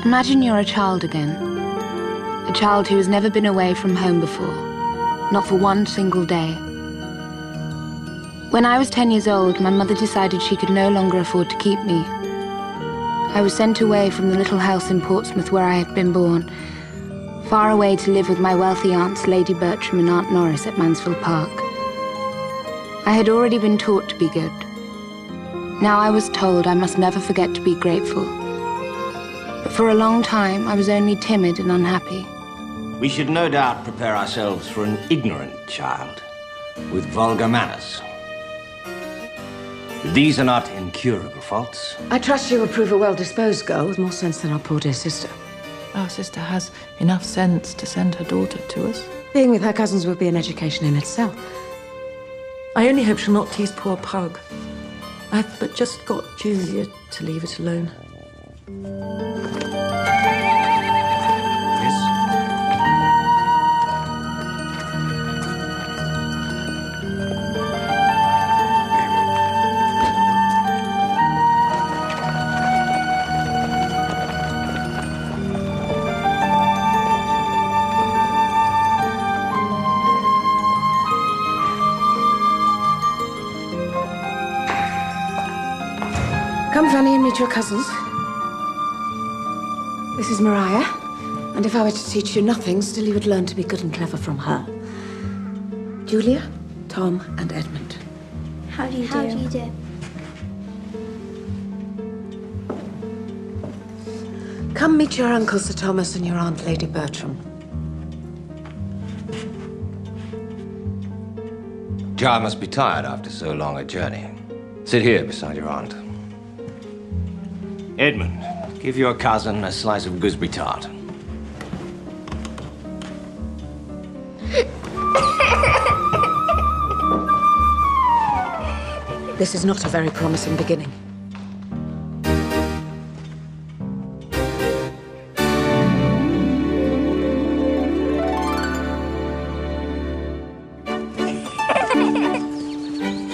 Imagine you're a child again. A child who has never been away from home before, not for one single day. When I was 10 years old, my mother decided she could no longer afford to keep me. I was sent away from the little house in Portsmouth where I had been born, far away to live with my wealthy aunts Lady Bertram and Aunt Norris at Mansfield Park. I had already been taught to be good. Now I was told I must never forget to be grateful. But for a long time, I was only timid and unhappy. We should no doubt prepare ourselves for an ignorant child with vulgar manners. These are not incurable faults. I trust you will prove a well-disposed girl with more sense than our poor dear sister. Our sister has enough sense to send her daughter to us. Being with her cousins would be an education in itself. I only hope she'll not tease poor Pug. I've but just got Julia to leave it alone. Come, Fanny, and meet your cousins. This is Mariah, and if I were to teach you nothing, still you would learn to be good and clever from her. Julia, Tom, and Edmund. How do you do? Come meet your uncle, Sir Thomas, and your aunt, Lady Bertram. Jar must be tired after so long a journey. Sit here beside your aunt. Edmund, give your cousin a slice of gooseberry tart. This is not a very promising beginning.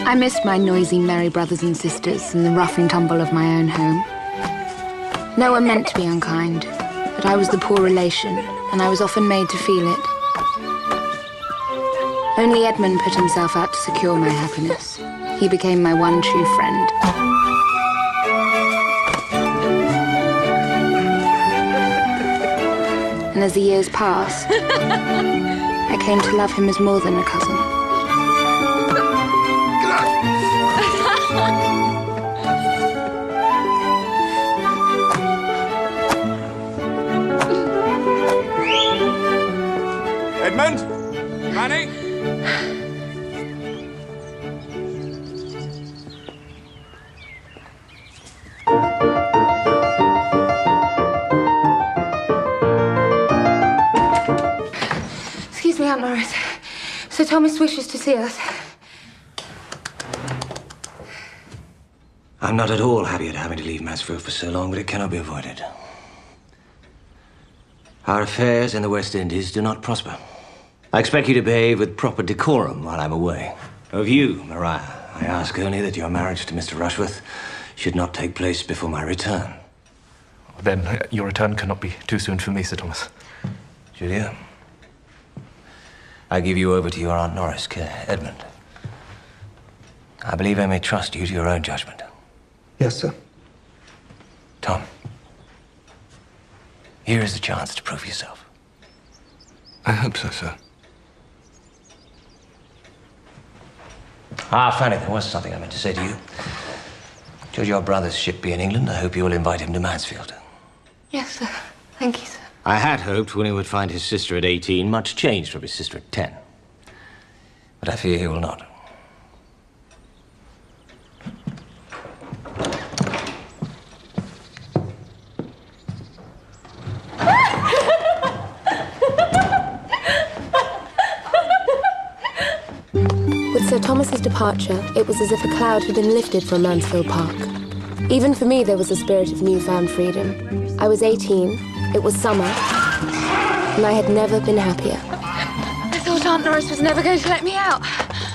I missed my noisy, merry brothers and sisters and the rough and tumble of my own home. No one meant to be unkind, but I was the poor relation, and I was often made to feel it. Only Edmund put himself out to secure my happiness. He became my one true friend. And as the years passed, I came to love him as more than a cousin. Edmund? Fanny? Excuse me, Aunt Norris. Sir Thomas wishes to see us. I'm not at all happy at having to leave Mansfield for so long, but it cannot be avoided. Our affairs in the West Indies do not prosper. I expect you to behave with proper decorum while I'm away. Of you, Mariah, I ask only that your marriage to Mr. Rushworth should not take place before my return. Then your return cannot be too soon for me, Sir Thomas. Julia, I give you over to your Aunt Norris, Edmund. I believe I may trust you to your own judgment. Yes, sir. Tom, here is the chance to prove yourself. I hope so, sir. Ah, Fanny, there was something I meant to say to you. Should your brother's ship be in England, I hope you will invite him to Mansfield. Yes, sir. Thank you, sir. I had hoped William would find his sister at 18 much changed from his sister at 10. But I fear he will not. With Sir Thomas's departure, it was as if a cloud had been lifted from Mansfield Park. Even for me, there was a spirit of newfound freedom. I was 18, it was summer, and I had never been happier. I thought Aunt Norris was never going to let me out.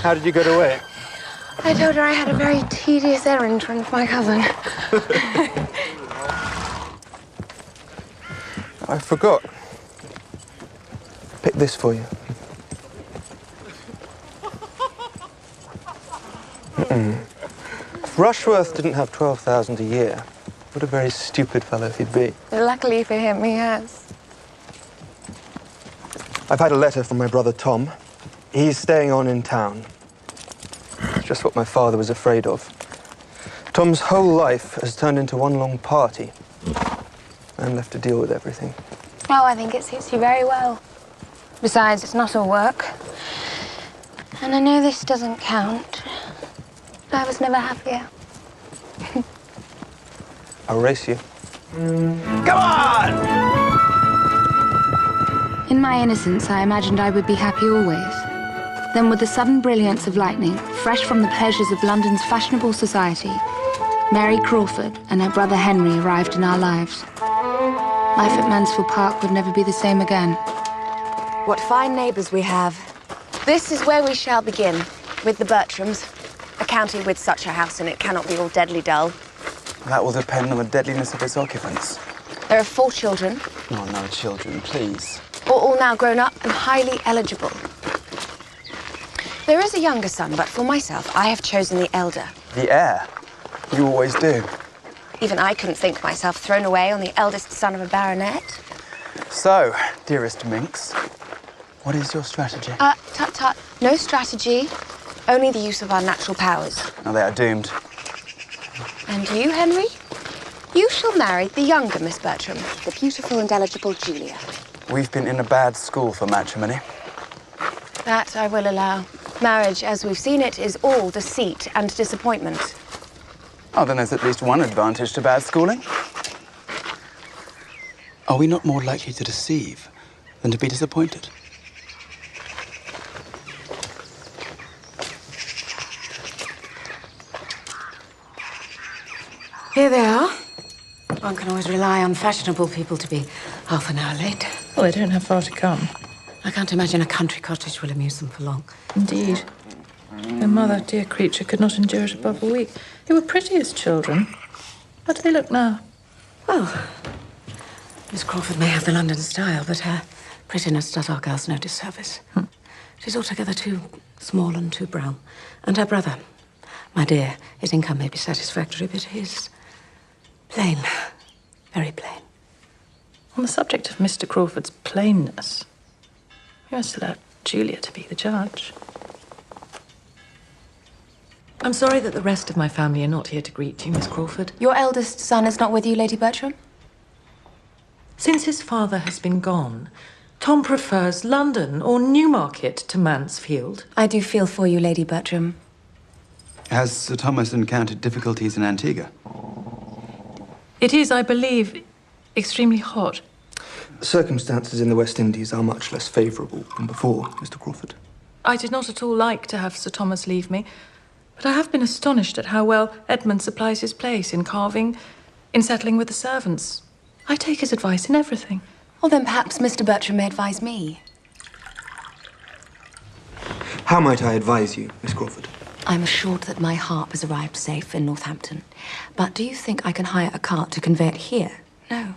How did you get away? I told her I had a very tedious errand with my cousin. I forgot. Pick this for you. If Rushworth didn't have 12,000 a year, what a very stupid fellow he'd be. Luckily for him, he has. I've had a letter from my brother Tom. He's staying on in town. It's just what my father was afraid of. Tom's whole life has turned into one long party. I'm left to deal with everything. Oh, I think it suits you very well. Besides, it's not all work. And I know this doesn't count, but I was never happier. I'll race you. Come on! In my innocence, I imagined I would be happy always. Then with the sudden brilliance of lightning, fresh from the pleasures of London's fashionable society, Mary Crawford and her brother Henry arrived in our lives. Life at Mansfield Park would never be the same again. What fine neighbours we have. This is where we shall begin, with the Bertrams. A county with such a house in it cannot be all deadly dull. That will depend on the deadliness of its occupants. There are 4 children. Oh, no, children, please. All now grown up and highly eligible. There is a younger son, but for myself, I have chosen the elder. The heir. You always do. Even I couldn't think myself thrown away on the eldest son of a baronet. So, dearest Minx, what is your strategy? Tut-tut. No strategy, only the use of our natural powers. Now they are doomed. And you, Henry? You shall marry the younger Miss Bertram, the beautiful and eligible Julia. We've been in a bad school for matrimony. That I will allow. Marriage, as we've seen it, is all deceit and disappointment. Oh, then there's at least one advantage to bad schooling. Are we not more likely to deceive than to be disappointed? Here they are. One can always rely on fashionable people to be half an hour late. Well, they don't have far to come. I can't imagine a country cottage will amuse them for long. Indeed. Their mother, dear creature, could not endure it above a week. They were pretty as children. How do they look now? Well, Miss Crawford may have the London style, but her prettiness does our girls no disservice. She's altogether too small and too brown. And her brother, my dear, his income may be satisfactory, but his plain, very plain. On the subject of Mr. Crawford's plainness, we must allow Julia to be the judge. I'm sorry that the rest of my family are not here to greet you, Miss Crawford. Your eldest son is not with you, Lady Bertram? Since his father has been gone, Tom prefers London or Newmarket to Mansfield. I do feel for you, Lady Bertram. Has Sir Thomas encountered difficulties in Antigua? It is, I believe, extremely hot. Circumstances in the West Indies are much less favourable than before, Mr. Crawford. I did not at all like to have Sir Thomas leave me, but I have been astonished at how well Edmund supplies his place in carving, in settling with the servants. I take his advice in everything. Well, then perhaps Mr. Bertram may advise me. How might I advise you, Miss Crawford? I'm assured that my harp has arrived safe in Northampton. But do you think I can hire a cart to convey it here? No,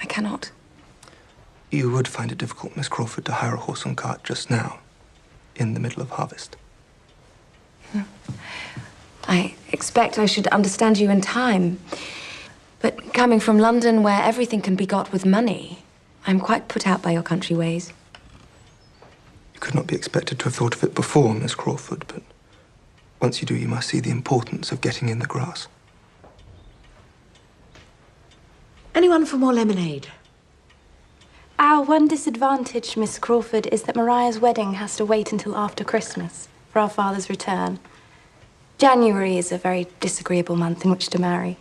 I cannot. You would find it difficult, Miss Crawford, to hire a horse and cart just now, in the middle of harvest. I expect I should understand you in time. But coming from London, where everything can be got with money, I'm quite put out by your country ways. You could not be expected to have thought of it before, Miss Crawford, but once you do, you must see the importance of getting in the grass. Anyone for more lemonade? Our one disadvantage, Miss Crawford, is that Mariah's wedding has to wait until after Christmas for our father's return. January is a very disagreeable month in which to marry.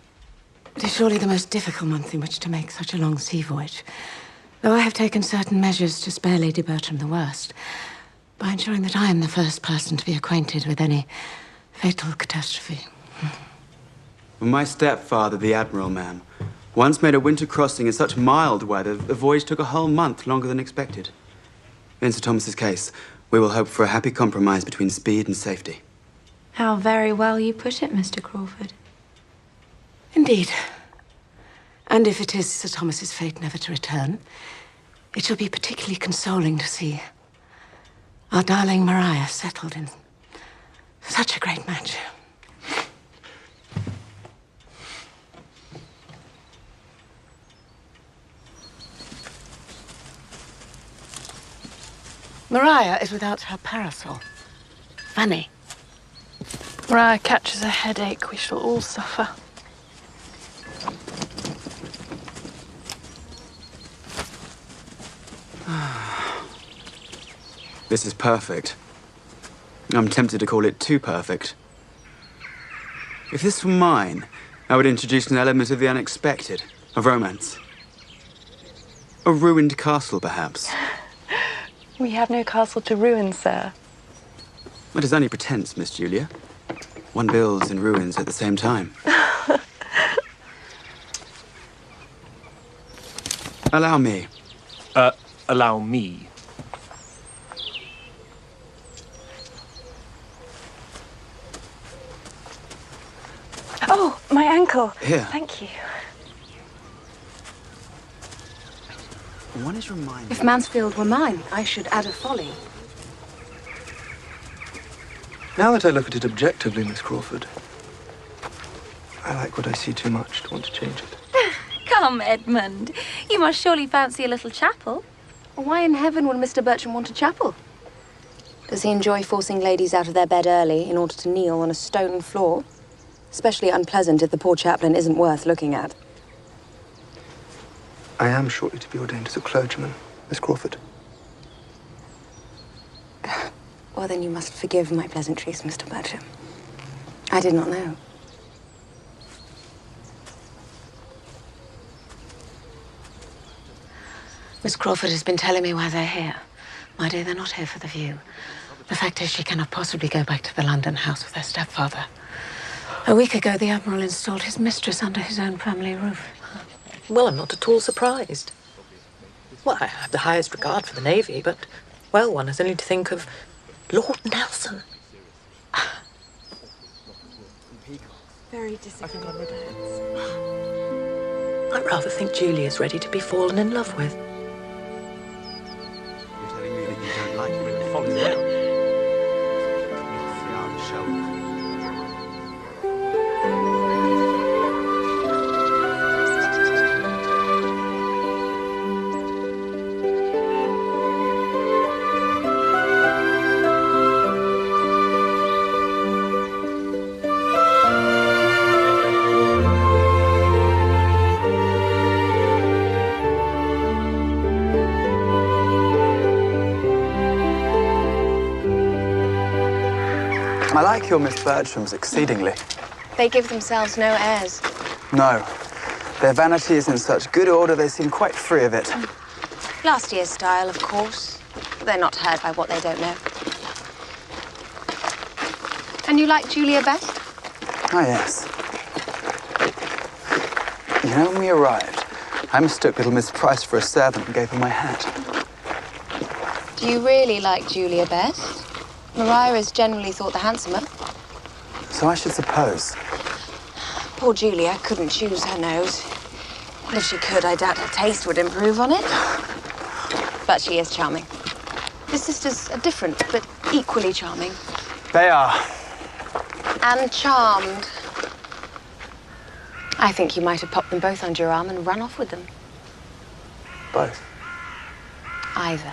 It is surely the most difficult month in which to make such a long sea voyage. Though I have taken certain measures to spare Lady Bertram the worst, by ensuring that I am the first person to be acquainted with any fatal catastrophe. Well, my stepfather, the Admiral, ma'am, once made a winter crossing in such mild weather, the voyage took a whole month longer than expected. In Sir Thomas's case, We will hope for a happy compromise between speed and safety. How very well you put it, Mr. Crawford. Indeed. And if it is Sir Thomas's fate never to return, it shall be particularly consoling to see our darling Maria settled in such a great match. Maria is without her parasol. Funny. Maria catches a headache, we shall all suffer. This is perfect. I'm tempted to call it too perfect. If this were mine, I would introduce an element of the unexpected, of romance. A ruined castle, perhaps. We have no castle to ruin, sir. It is only pretense, Miss Julia. One builds in ruins at the same time. Allow me. Allow me. Oh, my ankle. Here. Thank you. One is reminded. If Mansfield were mine, I should add a folly. Now that I look at it objectively, Miss Crawford, I like what I see too much to want to change it. Come, Edmund. You must surely fancy a little chapel. Why in heaven would Mr. Bertram want a chapel? Does he enjoy forcing ladies out of their bed early in order to kneel on a stone floor? Especially unpleasant if the poor chaplain isn't worth looking at. I am shortly to be ordained as a clergyman, Miss Crawford. Well, then you must forgive my pleasantries, Mr. Bertram. I did not know. Miss Crawford has been telling me why they're here. My dear, they're not here for the view. The fact is, she cannot possibly go back to the London house with her stepfather. A week ago, the Admiral installed his mistress under his own family roof. Well, I'm not at all surprised. Well, I have the highest regard for the Navy, but, well, one has only to think of Lord Nelson. Very disagreeable. I rather think Julia's ready to be fallen in love with. You're telling me that you don't like him and follow him out? I like your Miss Bertrams exceedingly. They give themselves no airs. No. Their vanity is in such good order, they seem quite free of it. Last year's style, of course. They're not hurt by what they don't know. And you like Julia best? Ah, yes. You know, when we arrived, I mistook little Miss Price for a servant and gave her my hat. Do you really like Julia best? Maria is generally thought the handsomer. So I should suppose. Poor Julia couldn't choose her nose. And if she could, I doubt her taste would improve on it. But she is charming. The sisters are different, but equally charming. They are. And charmed. I think you might have popped them both under your arm and run off with them. Both. Either.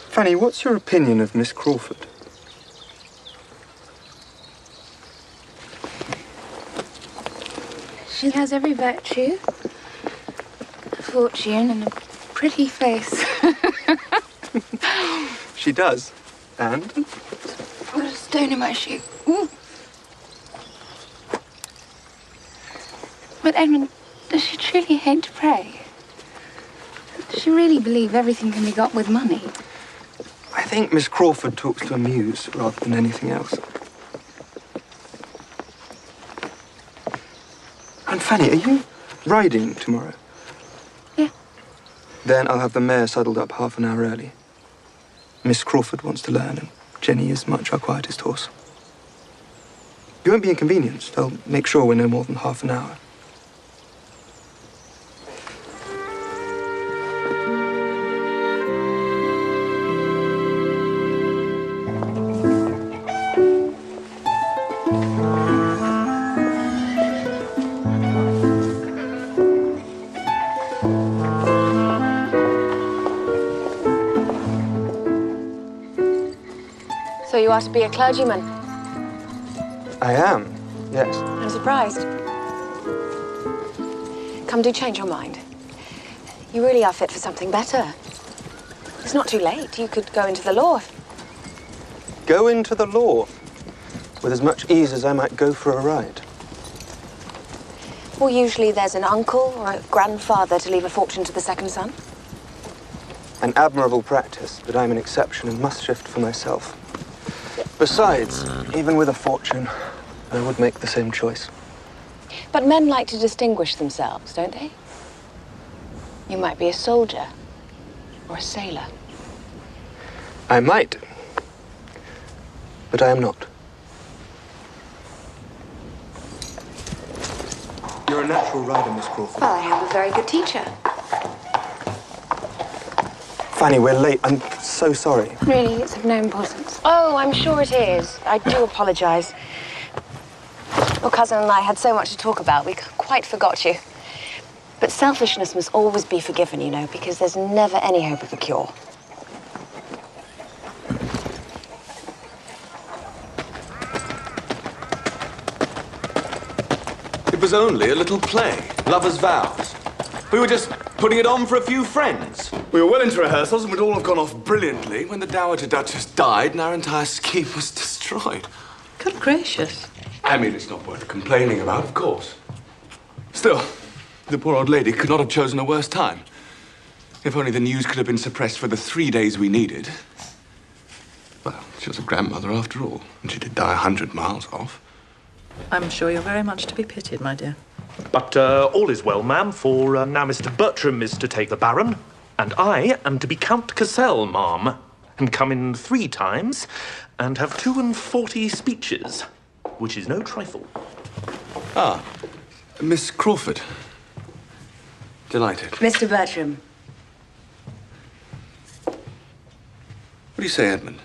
Fanny, what's your opinion of Miss Crawford? She has every virtue, a fortune, and a pretty face. She does. And? I've got a stone in my shoe. Ooh. But Edmund, does she truly hate to pray? Does she really believe everything can be got with money? I think Miss Crawford talks to amuse rather than anything else. And Fanny, are you riding tomorrow? Yeah. Then I'll have the mare saddled up half an hour early. Miss Crawford wants to learn, and Jenny is much our quietest horse. You won't be inconvenienced. I'll make sure we're no more than half an hour. So you asked to be a clergyman? I am, yes. I'm surprised. Come, do change your mind. You really are fit for something better. It's not too late. You could go into the law. Go into the law with as much ease as I might go for a ride. Well, usually there's an uncle or a grandfather to leave a fortune to the second son. An admirable practice, but I'm an exception and must shift for myself. Besides, even with a fortune, I would make the same choice. But men like to distinguish themselves, don't they? You might be a soldier or a sailor. I might, but I am not. You're a natural rider, Miss Crawford. Well, I have a very good teacher. Fanny, we're late. I'm so sorry. Really, it's of no importance. Oh, I'm sure it is. I do apologize. Your cousin and I had so much to talk about, we quite forgot you. But selfishness must always be forgiven, you know, because there's never any hope of a cure. It was only a little play, Lovers' Vows. We were just putting it on for a few friends. We were well into rehearsals and we'd all have gone off brilliantly when the Dowager Duchess died and our entire scheme was destroyed. Good gracious. I mean, it's not worth complaining about, of course. Still, the poor old lady could not have chosen a worse time. If only the news could have been suppressed for the 3 days we needed. Well, she was a grandmother after all, and she did die 100 miles off. I'm sure you're very much to be pitied, my dear. But all is well, ma'am, for now Mr. Bertram is to take the Baron, and I am to be Count Cassel, ma'am, and come in 3 times and have 42 speeches, which is no trifle. Ah, Miss Crawford. Delighted. Mr. Bertram. What do you say, Edmund?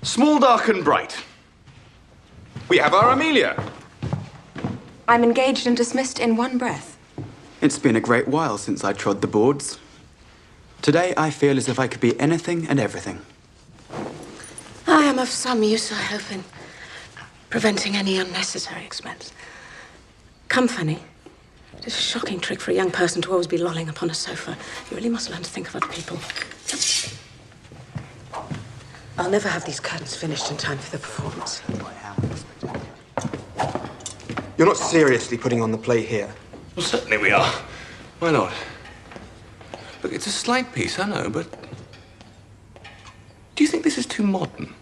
Small, dark, and bright. We have our Amelia. I'm engaged and dismissed in one breath. It's been a great while since I trod the boards. Today, I feel as if I could be anything and everything. I am of some use, I hope, in preventing any unnecessary expense. Come, Fanny. It's a shocking trick for a young person to always be lolling upon a sofa. You really must learn to think of other people. I'll never have these curtains finished in time for the performance. You're not seriously putting on the play here. Well, certainly we are. Why not? Look, it's a slight piece, I know, but... do you think this is too modern?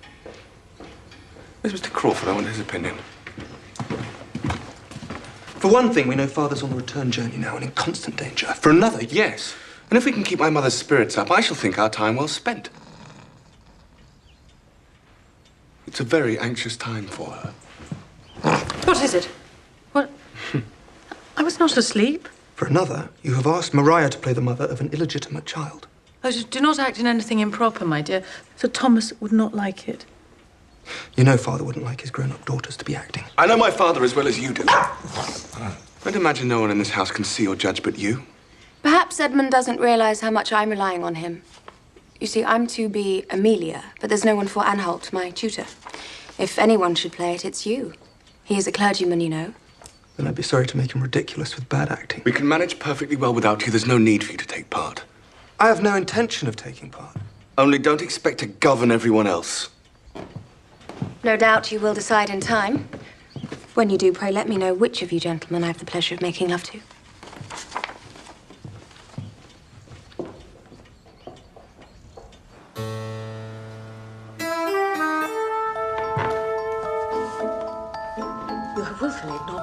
Where's Mr. Crawford? I want his opinion. For one thing, we know Father's on the return journey now and in constant danger. For another, Yes. And if we can keep my mother's spirits up, I shall think our time well spent. It's a very anxious time for her. What is it? What? I was not asleep. For another, you have asked Maria to play the mother of an illegitimate child. Oh, do not act in anything improper, my dear. Sir Thomas would not like it. You know Father wouldn't like his grown-up daughters to be acting. I know my father as well as you do. I'd imagine no one in this house can see or judge but you. Perhaps Edmund doesn't realize how much I'm relying on him. You see, I'm to be Amelia, but there's no one for Anhalt, my tutor. If anyone should play it, it's you. He is a clergyman, you know. Then I'd be sorry to make him ridiculous with bad acting. We can manage perfectly well without you. There's no need for you to take part. I have no intention of taking part. Only don't expect to govern everyone else. No doubt you will decide in time. When you do, pray let me know which of you gentlemen I have the pleasure of making love to.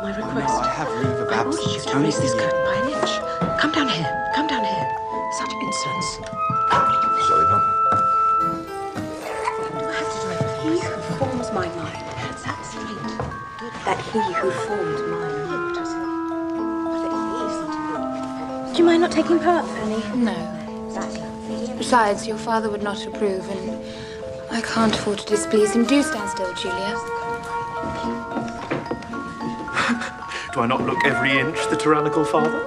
not my request. No, I have leave of I ordered absence. you to raise this curtain by an inch. Come down here. Come down here. Such insolence. Sorry, Mum. I have to do everything. He who forms my mind. That's right. That he who formed mine. Do you mind not taking part, Fanny? No. Besides, your father would not approve, and I can't afford to displease him. Do stand still, Julia. Do I not look every inch the tyrannical father?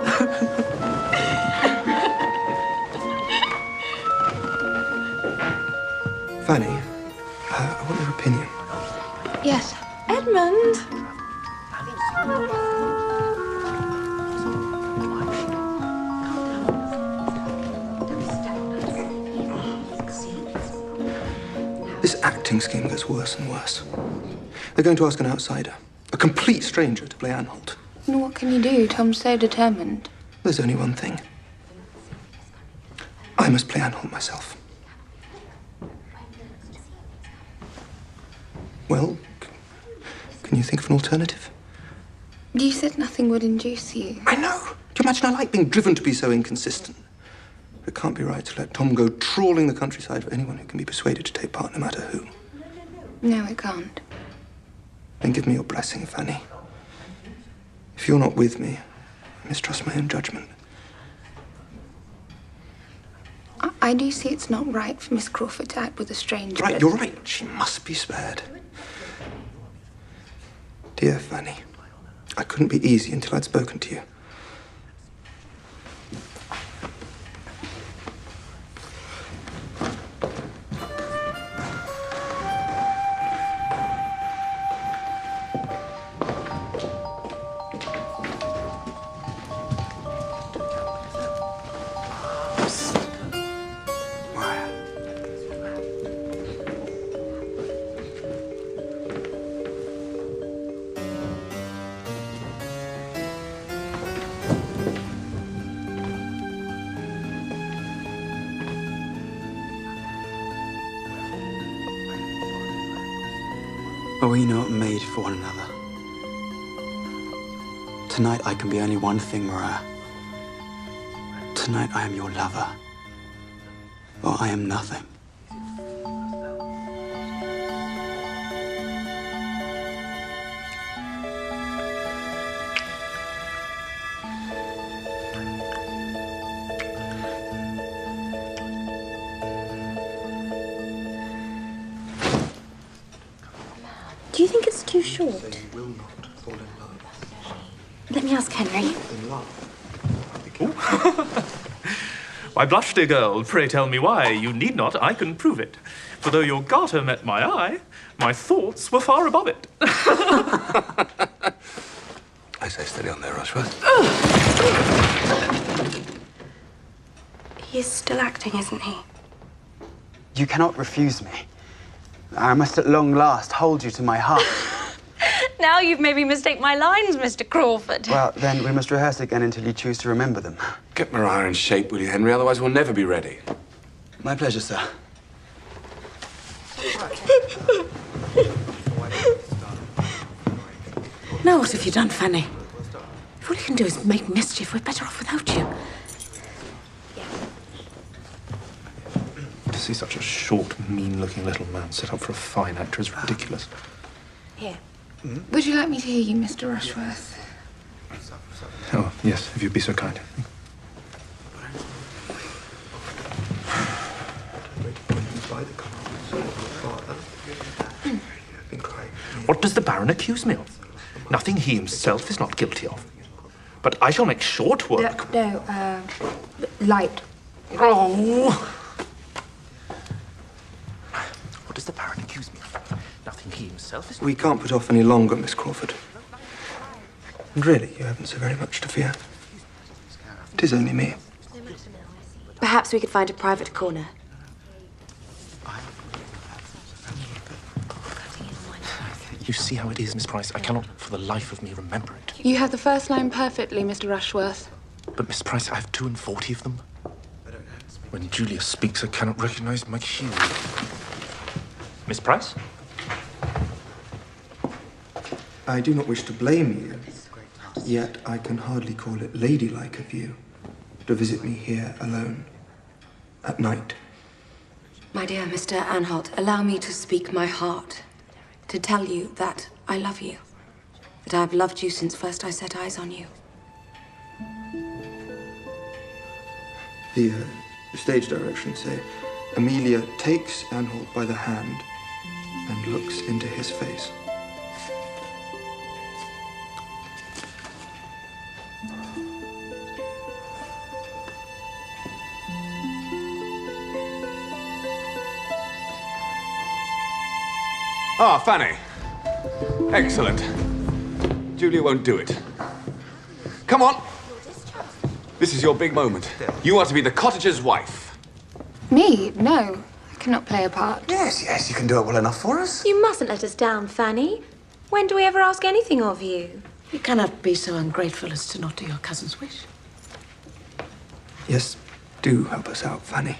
Fanny, I want your opinion. Yes. Edmund! This acting scheme gets worse and worse. They're going to ask an outsider, a complete stranger, to play Anholt. And what can you do? Tom's so determined. There's only one thing. I must play Anholt myself. Well, can you think of an alternative? You said nothing would induce you. I know. Do you imagine I like being driven to be so inconsistent? It can't be right to let Tom go trawling the countryside for anyone who can be persuaded to take part, no matter who. No, it can't. Then give me your blessing, Fanny. If you're not with me, I mistrust my own judgment. I do see it's not right for Miss Crawford to act with a stranger. Right, you're right. She must be spared. Dear Fanny, I couldn't be easy until I'd spoken to you. Are we not made for one another? Tonight I can be only one thing, Mariah. Tonight I am your lover. Or I am nothing. Do you think it's too short? Let me ask Henry. Why, blush, dear girl, pray tell me why. You need not, I can prove it. For though your garter met my eye, my thoughts were far above it. I say steady on there, Rushworth. He is still acting, isn't he? You cannot refuse me. I must at long last hold you to my heart. Now you've made me mistake my lines, Mr. Crawford. Well, then we must rehearse again until you choose to remember them. Get Mariah in shape, will you, Henry? Otherwise we'll never be ready. My pleasure, sir. Now what have you done, Fanny? If all you can do is make mischief, we're better off without you. To see such a short, mean-looking little man set up for a fine actor is ridiculous. Here. Would you like me to hear you, Mr. Rushworth? Oh, yes, if you'd be so kind. What does the Baron accuse me of? Nothing he himself is not guilty of. But I shall make short work. Light. Oh! What does the Baron accuse me of? Nothing he himself is... We can't put off any longer, Miss Crawford. And really, you haven't so very much to fear. It is only me. Perhaps we could find a private corner. You see how it is, Miss Price? I cannot, for the life of me, remember it. You have the first line perfectly, Mr. Rushworth. But, Miss Price, I have 42 of them. When Julia speaks, I cannot recognize my cue. Miss Price? I do not wish to blame you, Yet I can hardly call it ladylike of you to visit me here alone, at night. My dear Mr. Anholt, allow me to speak my heart, to tell you that I love you, that I have loved you since first I set eyes on you. The stage directions say, Amelia takes Anholt by the hand and looks into his face. Ah, Fanny. Excellent. Julia won't do it. Come on. This is your big moment. You are to be the cottager's wife. Me? No. I cannot play a part. Yes, you can do it well enough for us. You mustn't let us down, Fanny. When do we ever ask anything of you? You cannot be so ungrateful as to not do your cousin's wish. Yes, do help us out, Fanny.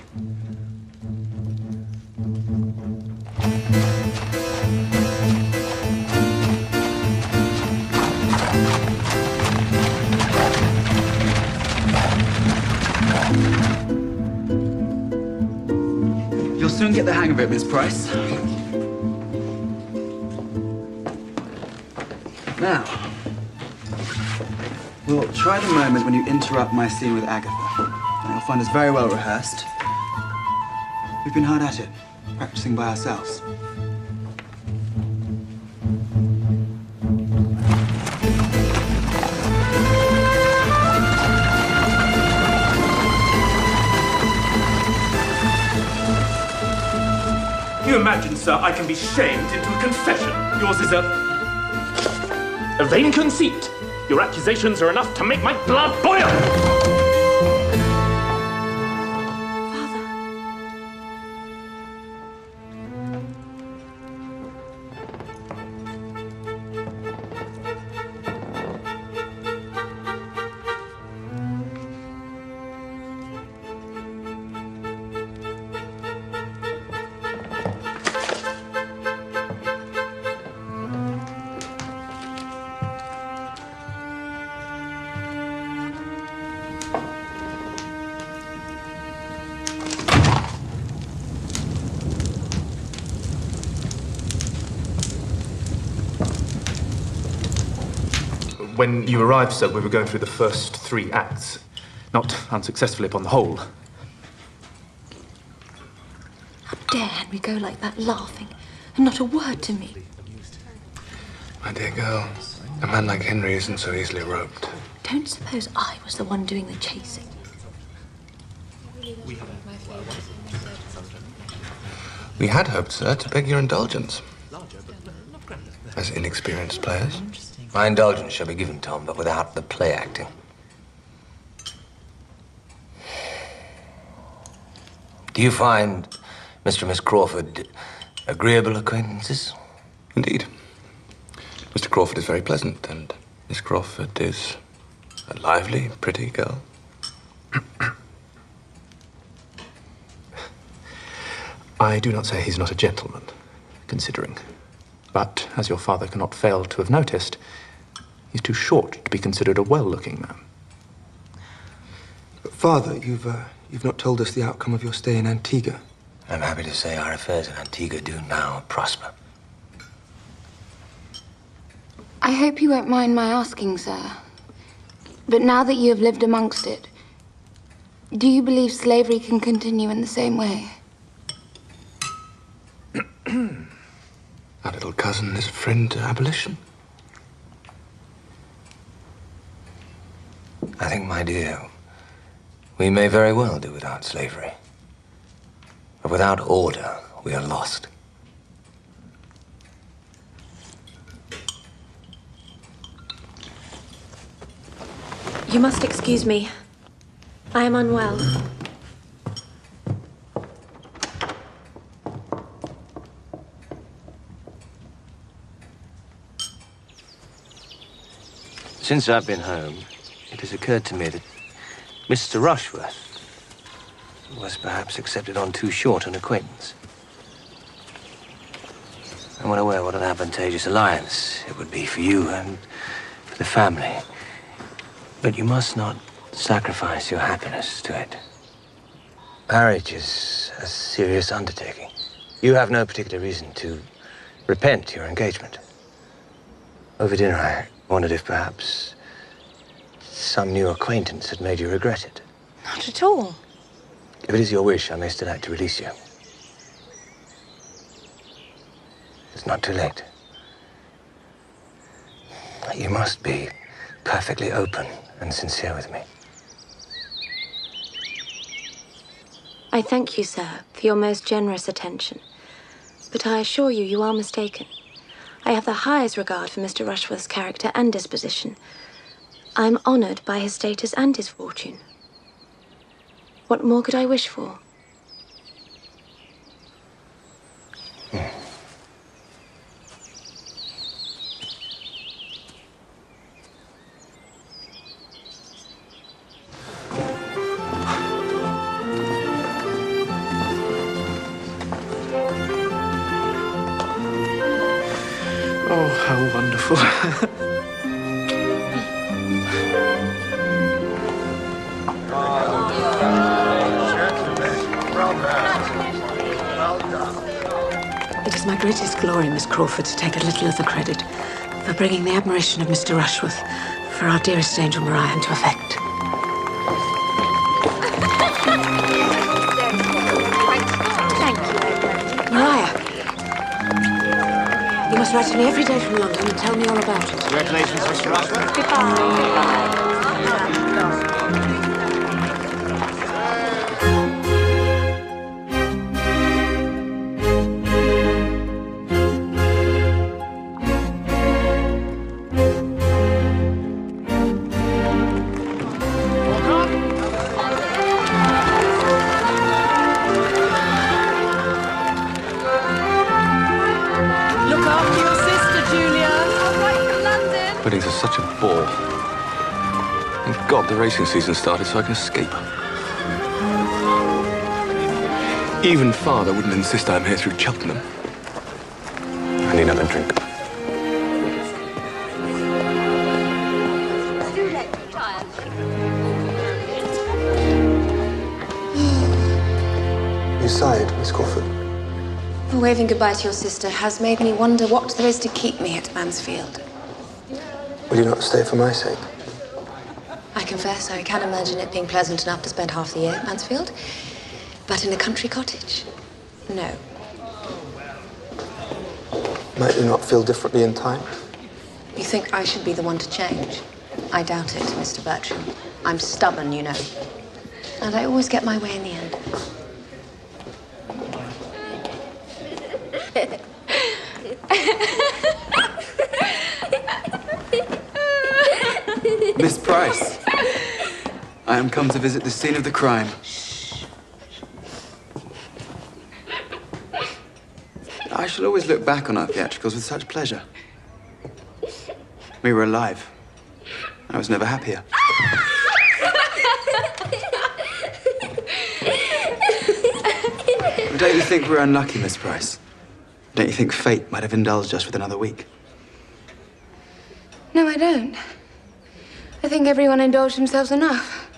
You'll soon get the hang of it, Miss Price. Now, we'll try the moment when you interrupt my scene with Agatha. And you'll find us very well rehearsed. We've been hard at it, practicing by ourselves. You imagine, sir, I can be shamed into a confession. Yours is a vain conceit. Your accusations are enough to make my blood boil. When you arrived, sir, we were going through the first 3 acts. Not unsuccessfully upon the whole. How dare Henry go like that, laughing, and not a word to me? My dear girl, a man like Henry isn't so easily roped. Don't suppose I was the one doing the chasing. We had hoped, sir, to beg your indulgence. As inexperienced players. My indulgence shall be given, Tom, but without the play acting. Do you find Mr. and Miss Crawford agreeable acquaintances? Indeed. Mr. Crawford is very pleasant, and Miss Crawford is a lively, pretty girl. I do not say he's not a gentleman, considering. But, as your father cannot fail to have noticed, he's too short to be considered a well-looking man. But Father, you've not told us the outcome of your stay in Antigua. I'm happy to say our affairs in Antigua do now prosper. I hope you won't mind my asking, sir. But now that you have lived amongst it, do you believe slavery can continue in the same way? Our little cousin is a friend to abolition. I think, my dear, we may very well do without slavery. But without order, we are lost. You must excuse me. I am unwell. Since I've been home, it has occurred to me that Mr. Rushworth was perhaps accepted on too short an acquaintance. I'm well aware what an advantageous alliance it would be for you and for the family But you must not sacrifice your happiness to it. Marriage is a serious undertaking. You have no particular reason to repent your engagement. Over dinner, I wondered if perhaps some new acquaintance had made you regret it. Not at all. If it is your wish, I may still act to release you. It's not too late. You must be perfectly open and sincere with me. I thank you, sir, for your most generous attention. But I assure you, you are mistaken. I have the highest regard for Mr. Rushworth's character and disposition. I am honoured by his status and his fortune. What more could I wish for? Oh, how wonderful. It is my greatest glory, Miss Crawford, to take a little of the credit for bringing the admiration of Mr. Rushworth for our dearest angel Maria into effect. Thank you. Maria, you must write to me every day from London and tell me all about it. Congratulations, Mr. Rushworth. Goodbye. Weddings are such a bore. Thank God the racing season started so I can escape. Even Father wouldn't insist I'm here through Cheltenham. I need another drink. You sighed, Miss Crawford. Waving goodbye to your sister has made me wonder what there is to keep me at Mansfield. Will you not stay for my sake? I confess I can imagine it being pleasant enough to spend half the year at Mansfield. But in a country cottage? No. Might you not feel differently in time? You think I should be the one to change? I doubt it, Mr. Bertram. I'm stubborn, you know. And I always get my way in the end. Miss Price, I am come to visit the scene of the crime. I shall always look back on our theatricals with such pleasure. We were alive. I was never happier. Don't you think we're unlucky, Miss Price? Don't you think fate might have indulged us with another week? No, I don't. I think everyone indulged themselves enough.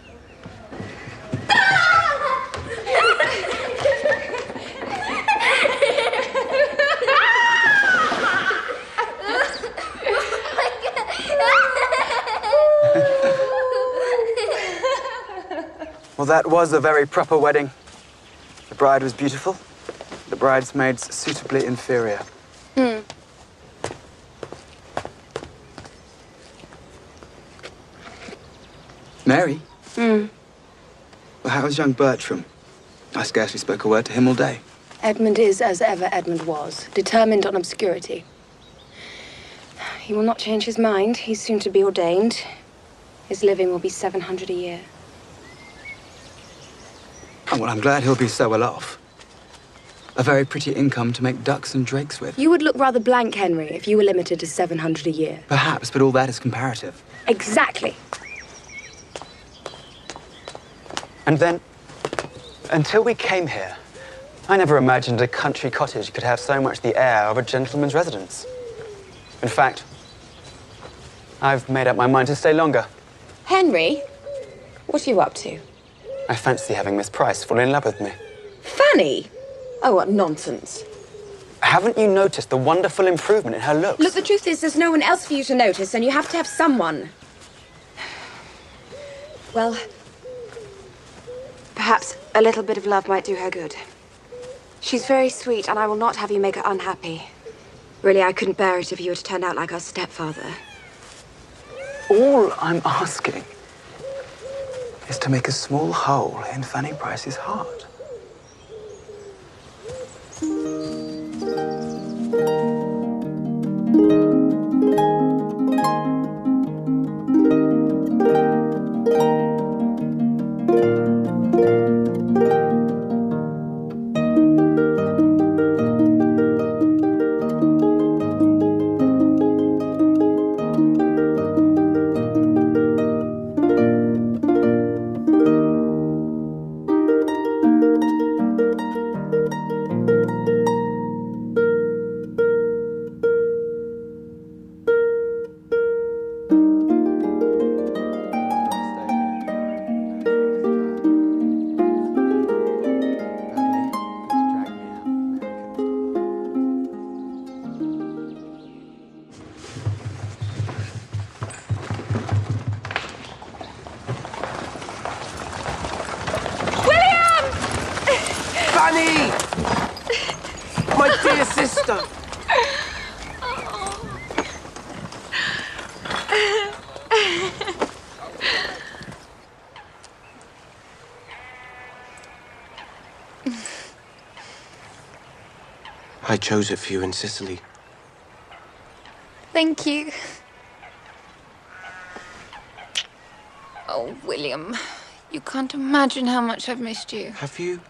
Well, that was a very proper wedding. The bride was beautiful. The bridesmaids suitably inferior. Mary? Hmm. Well, how's young Bertram? I scarcely spoke a word to him all day. Edmund is as ever Edmund was, determined on obscurity. He will not change his mind. He's soon to be ordained. His living will be 700 a year. Oh, well, I'm glad he'll be so well off. A very pretty income to make ducks and drakes with. You would look rather blank, Henry, if you were limited to 700 a year. Perhaps, but all that is comparative. Exactly. And then, until we came here, I never imagined a country cottage could have so much the air of a gentleman's residence. In fact, I've made up my mind to stay longer. Henry, what are you up to? I fancy having Miss Price fall in love with me. Fanny? Oh, what nonsense. Haven't you noticed the wonderful improvement in her looks? Look, the truth is there's no one else for you to notice, and you have to have someone. Well, perhaps a little bit of love might do her good. She's very sweet, and I will not have you make her unhappy. Really, I couldn't bear it if you were to turn out like our stepfather. All I'm asking is to make a small hole in Fanny Price's heart. Fanny! My dear sister! I chose it for you in Sicily. Thank you. Oh, William, you can't imagine how much I've missed you. Have you?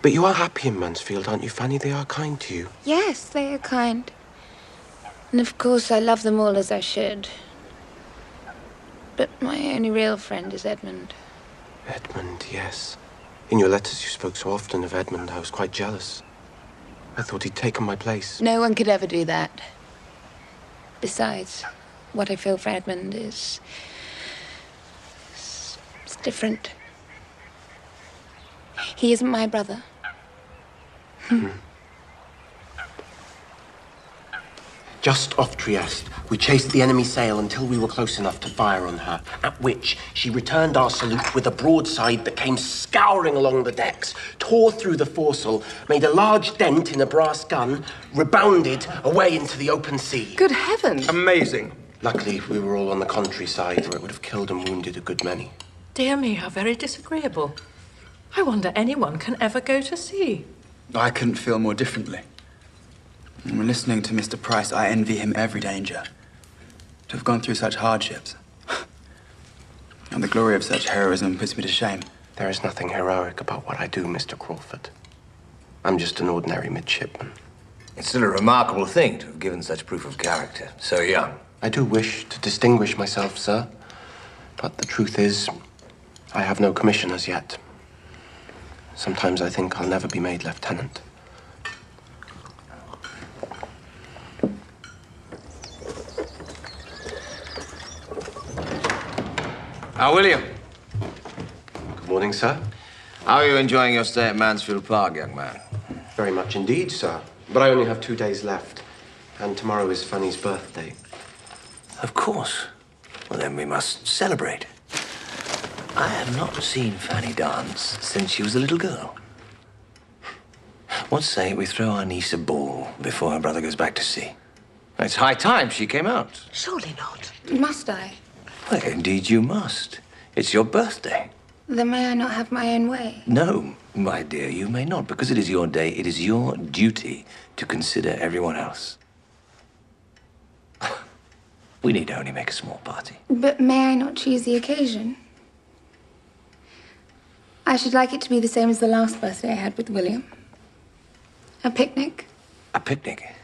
But you are happy in Mansfield, aren't you, Fanny? They are kind to you. Yes, they are kind. And of course, I love them all as I should. But my only real friend is Edmund. Edmund, yes. In your letters, you spoke so often of Edmund, I was quite jealous. I thought he'd taken my place. No one could ever do that. Besides, what I feel for Edmund is... it's different. He isn't my brother. Just off Trieste, we chased the enemy sail until we were close enough to fire on her, at which she returned our salute with a broadside that came scouring along the decks, tore through the foresail, made a large dent in a brass gun, rebounded away into the open sea. Good heavens! Amazing. Luckily, we were all on the countryside, where it would have killed and wounded a good many. Dear me, how very disagreeable. I wonder anyone can ever go to sea. I couldn't feel more differently. And when listening to Mr. Price, I envy him every danger. To have gone through such hardships. And the glory of such heroism puts me to shame. There is nothing heroic about what I do, Mr. Crawford. I'm just an ordinary midshipman. It's still a remarkable thing to have given such proof of character, so young. I do wish to distinguish myself, sir. But the truth is, I have no commission as yet. Sometimes I think I'll never be made lieutenant. William. Good morning, sir. How are you enjoying your stay at Mansfield Park, young man? Very much indeed, sir. But I only have 2 days left. And tomorrow is Fanny's birthday. Of course. Well, then we must celebrate. I have not seen Fanny dance since she was a little girl. What say we throw our niece a ball before her brother goes back to sea? It's high time she came out. Surely not. Must I? Well, indeed you must. It's your birthday. Then may I not have my own way? No, my dear, you may not. Because it is your day, it is your duty to consider everyone else. We need only make a small party. But may I not choose the occasion? I should like it to be the same as the last birthday I had with William. A picnic. A picnic?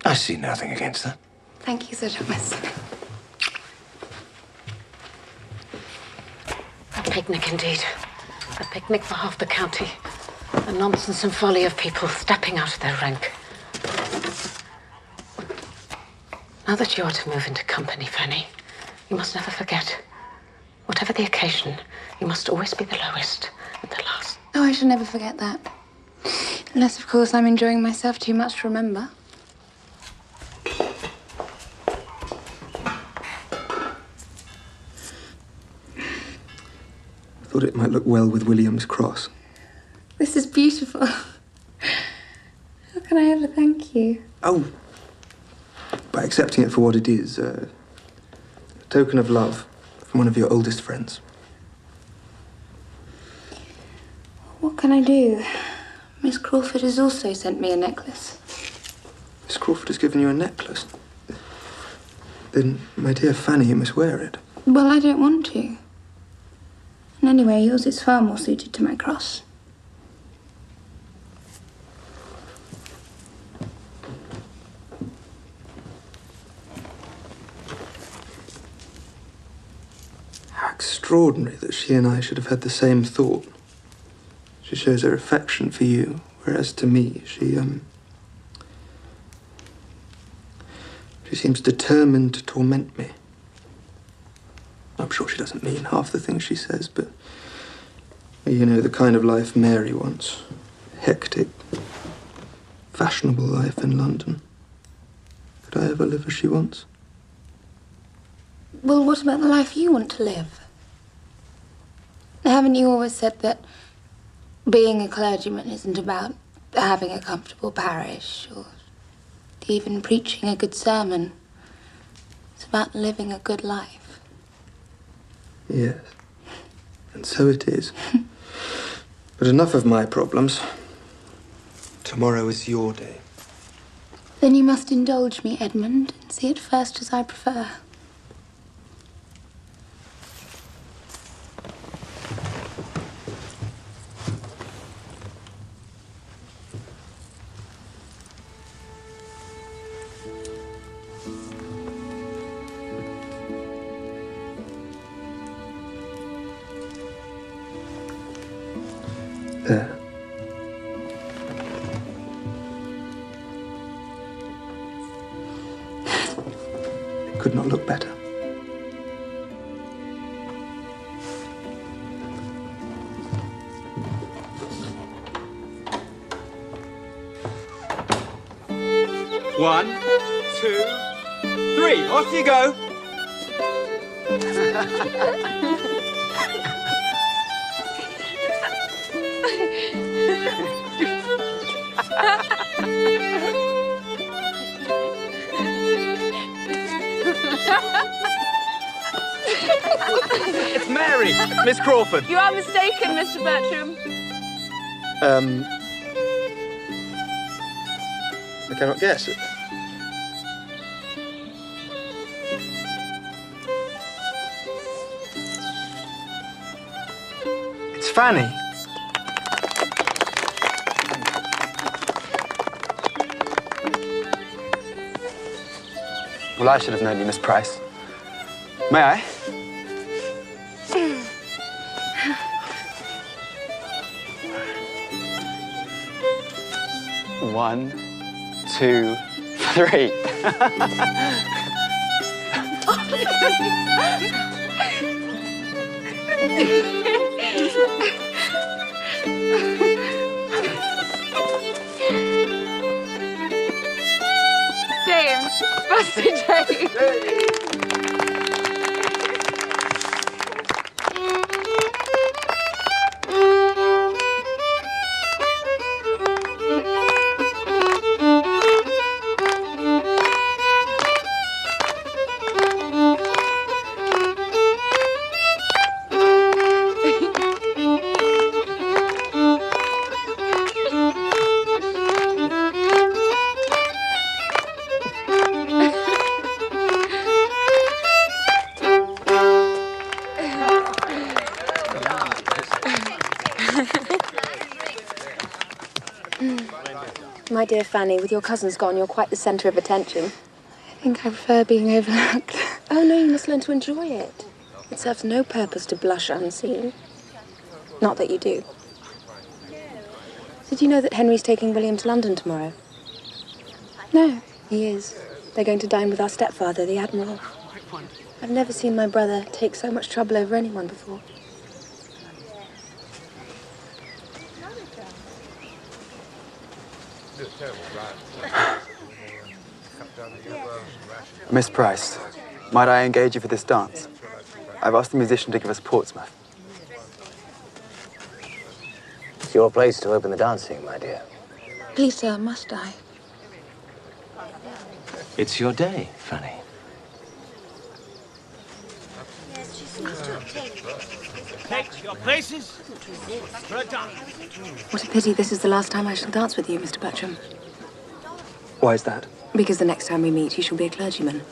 I see nothing against that. Thank you, Sir Thomas. A picnic indeed. A picnic for half the county. The nonsense and folly of people stepping out of their rank. Now that you are to move into company, Fanny, you must never forget, whatever the occasion, you must always be the lowest and the last. Oh, I shall never forget that. Unless, of course, I'm enjoying myself too much to remember. I thought it might look well with William's cross. This is beautiful. How can I ever thank you? Oh, by accepting it for what it is, a token of love from one of your oldest friends. What can I do? Miss Crawford has also sent me a necklace. Miss Crawford has given you a necklace? Then, my dear Fanny, you must wear it. Well, I don't want to. And anyway, yours is far more suited to my cross. How extraordinary that she and I should have had the same thought. She shows her affection for you, whereas to me, she seems determined to torment me. I'm sure she doesn't mean half the things she says, but you know, the kind of life Mary wants. Hectic, fashionable life in London. Could I ever live as she wants? Well, what about the life you want to live? Haven't you always said that being a clergyman isn't about having a comfortable parish or even preaching a good sermon? It's about living a good life. Yes, and so it is. But enough of my problems. Tomorrow is your day. Then you must indulge me, Edmund, and see it first as I prefer. There. It could not look better. One, 2, 3. Off you go. It's Mary! Miss Crawford! You are mistaken, Mr. Bertram. I cannot guess. It's Fanny. Well, I should have known you, Miss Price. May I? One, 2, 3. James, Buster James. My dear Fanny, with your cousins gone, you're quite the centre of attention. I think I prefer being overlooked. Oh, no, you must learn to enjoy it. It serves no purpose to blush unseen. Not that you do. Did you know that Henry's taking William to London tomorrow? No. He is. They're going to dine with our stepfather, the Admiral. I've never seen my brother take so much trouble over anyone before. Miss Price, might I engage you for this dance? I've asked the musician to give us Portsmouth. It's your place to open the dancing, my dear. Please, sir, must I? It's your day, Fanny. Take your places for a dance. What a pity this is the last time I shall dance with you, Mr. Bertram. Why is that? Because the next time we meet, you shall be a clergyman.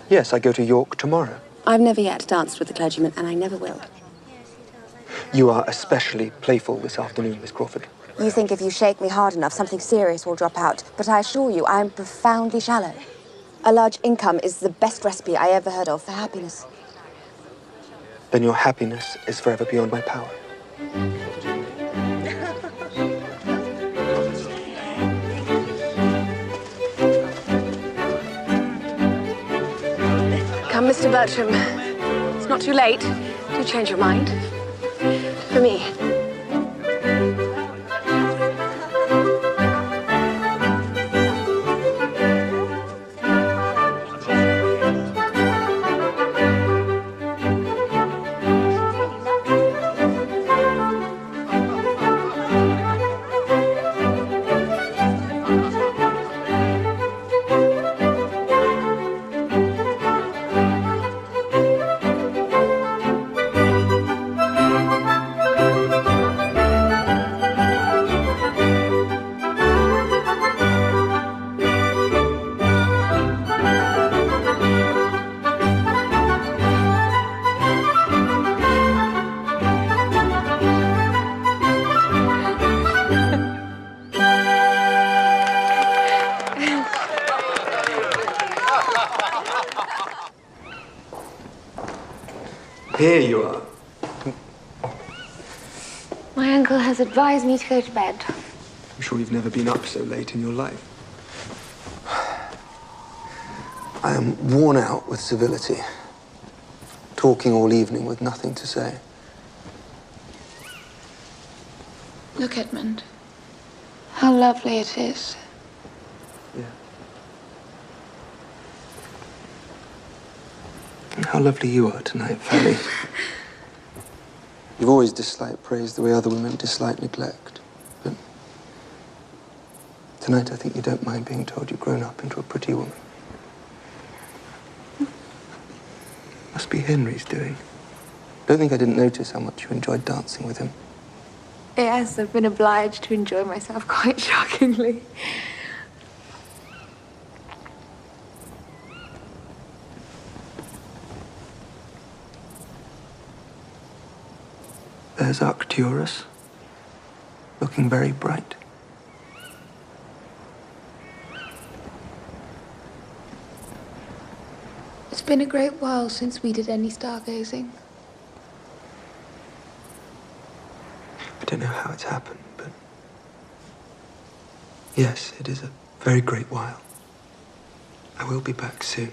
Yes, I go to York tomorrow. I've never yet danced with a clergyman, and I never will. You are especially playful this afternoon, Miss Crawford. You think if you shake me hard enough, something serious will drop out. But I assure you, I am profoundly shallow. A large income is the best recipe I ever heard of for happiness. Then your happiness is forever beyond my power. Come, Mr. Bertram. It's not too late. Do change your mind. For me. Here you are. My uncle has advised me to go to bed. I'm sure you've never been up so late in your life. I am worn out with civility. Talking all evening with nothing to say. Look, Edmund. How lovely it is. Yeah. And how lovely you are tonight, Fanny. You've always disliked praise the way other women dislike neglect. But tonight I think you don't mind being told you've grown up into a pretty woman. Must be Henry's doing. Don't think I didn't notice how much you enjoyed dancing with him. Yes, I've been obliged to enjoy myself quite shockingly. There's Arcturus, looking very bright. It's been a great while since we did any stargazing. I don't know how it's happened, but yes, it is a very great while. I will be back soon.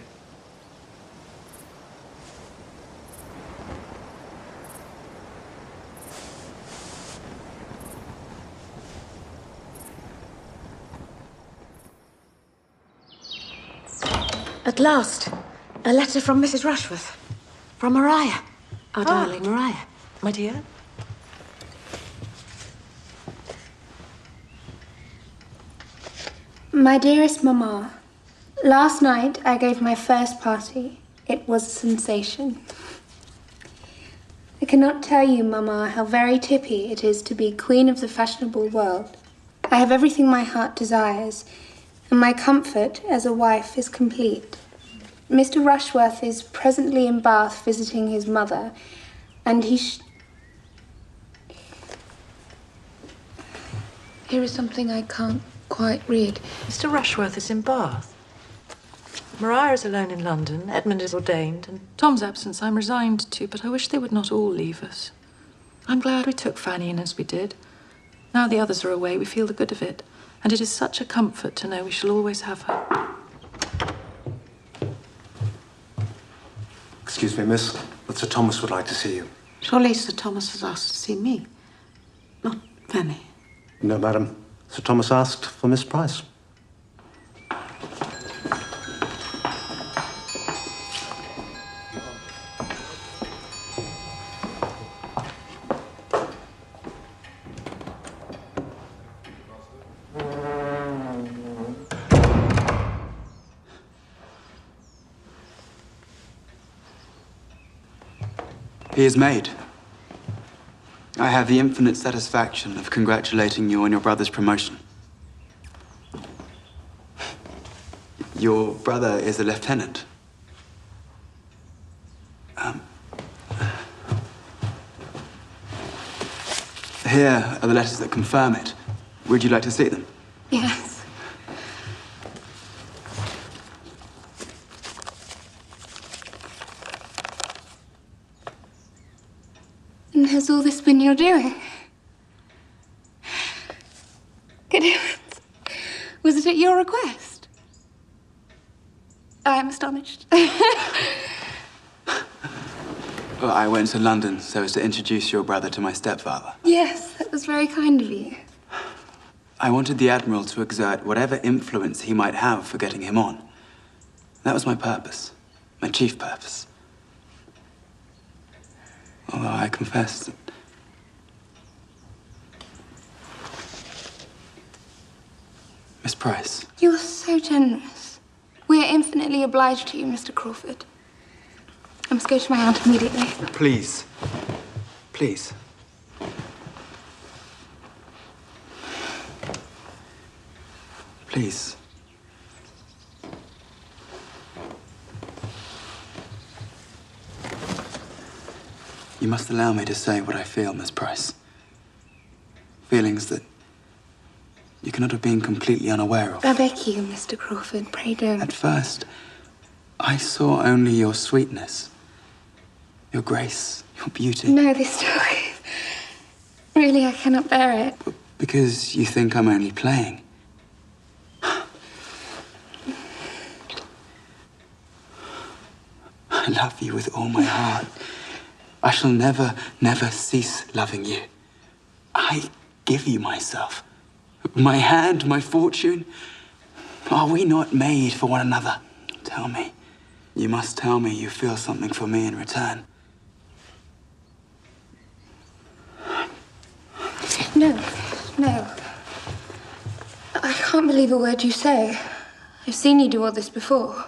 At last, a letter from Mrs. Rushworth. From Maria. Our darling Maria. My dear? My dearest Mamma, last night I gave my first party. It was a sensation. I cannot tell you, Mamma, how very tippy it is to be queen of the fashionable world. I have everything my heart desires, and my comfort as a wife is complete. Mr. Rushworth is presently in Bath visiting his mother, and Here is something I can't quite read. Mr. Rushworth is in Bath. Maria is alone in London, Edmund is ordained, and Tom's absence I'm resigned to, but I wish they would not all leave us. I'm glad we took Fanny in as we did. Now the others are away, we feel the good of it, and it is such a comfort to know we shall always have her. Excuse me, miss, but Sir Thomas would like to see you. Surely Sir Thomas has asked to see me, not Fanny. No, madam. Sir Thomas asked for Miss Price. He is made. I have the infinite satisfaction of congratulating you on your brother's promotion. Your brother is a lieutenant. Here are the letters that confirm it. Would you like to see them? Yes. And has all this been your doing? Good heavens. Was it at your request? I am astonished. Well, I went to London so as to introduce your brother to my stepfather. Yes, that was very kind of you. I wanted the Admiral to exert whatever influence he might have for getting him on. That was my purpose, my chief purpose. Although I confess that... Miss Price. You're so generous. We are infinitely obliged to you, Mr. Crawford. I must go to my aunt immediately. Please. Please. Please. You must allow me to say what I feel, Miss Price. Feelings that you cannot have been completely unaware of. I beg you, Mr. Crawford, pray don't. At first, I saw only your sweetness, your grace, your beauty. No, this talk. Really, I cannot bear it. Because you think I'm only playing. I love you with all my heart. I shall never, never cease loving you. I give you myself. My hand, my fortune. Are we not made for one another? Tell me. You must tell me you feel something for me in return. No, no. I can't believe a word you say. I've seen you do all this before.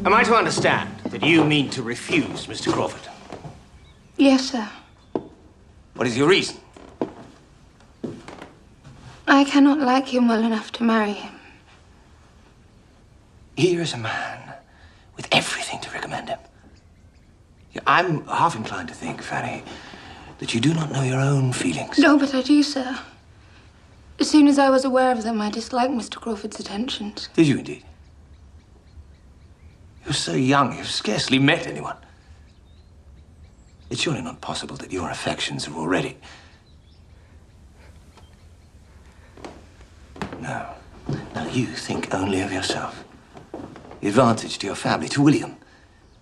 Am I to understand that you mean to refuse Mr. Crawford? Yes, sir. What is your reason? I cannot like him well enough to marry him. Here is a man with everything to recommend him. I'm half inclined to think, Fanny, that you do not know your own feelings. No, but I do, sir. As soon as I was aware of them, I disliked Mr. Crawford's attentions. Did you indeed? You're so young, you've scarcely met anyone. It's surely not possible that your affections are already... No. No, you think only of yourself. The advantage to your family, to William,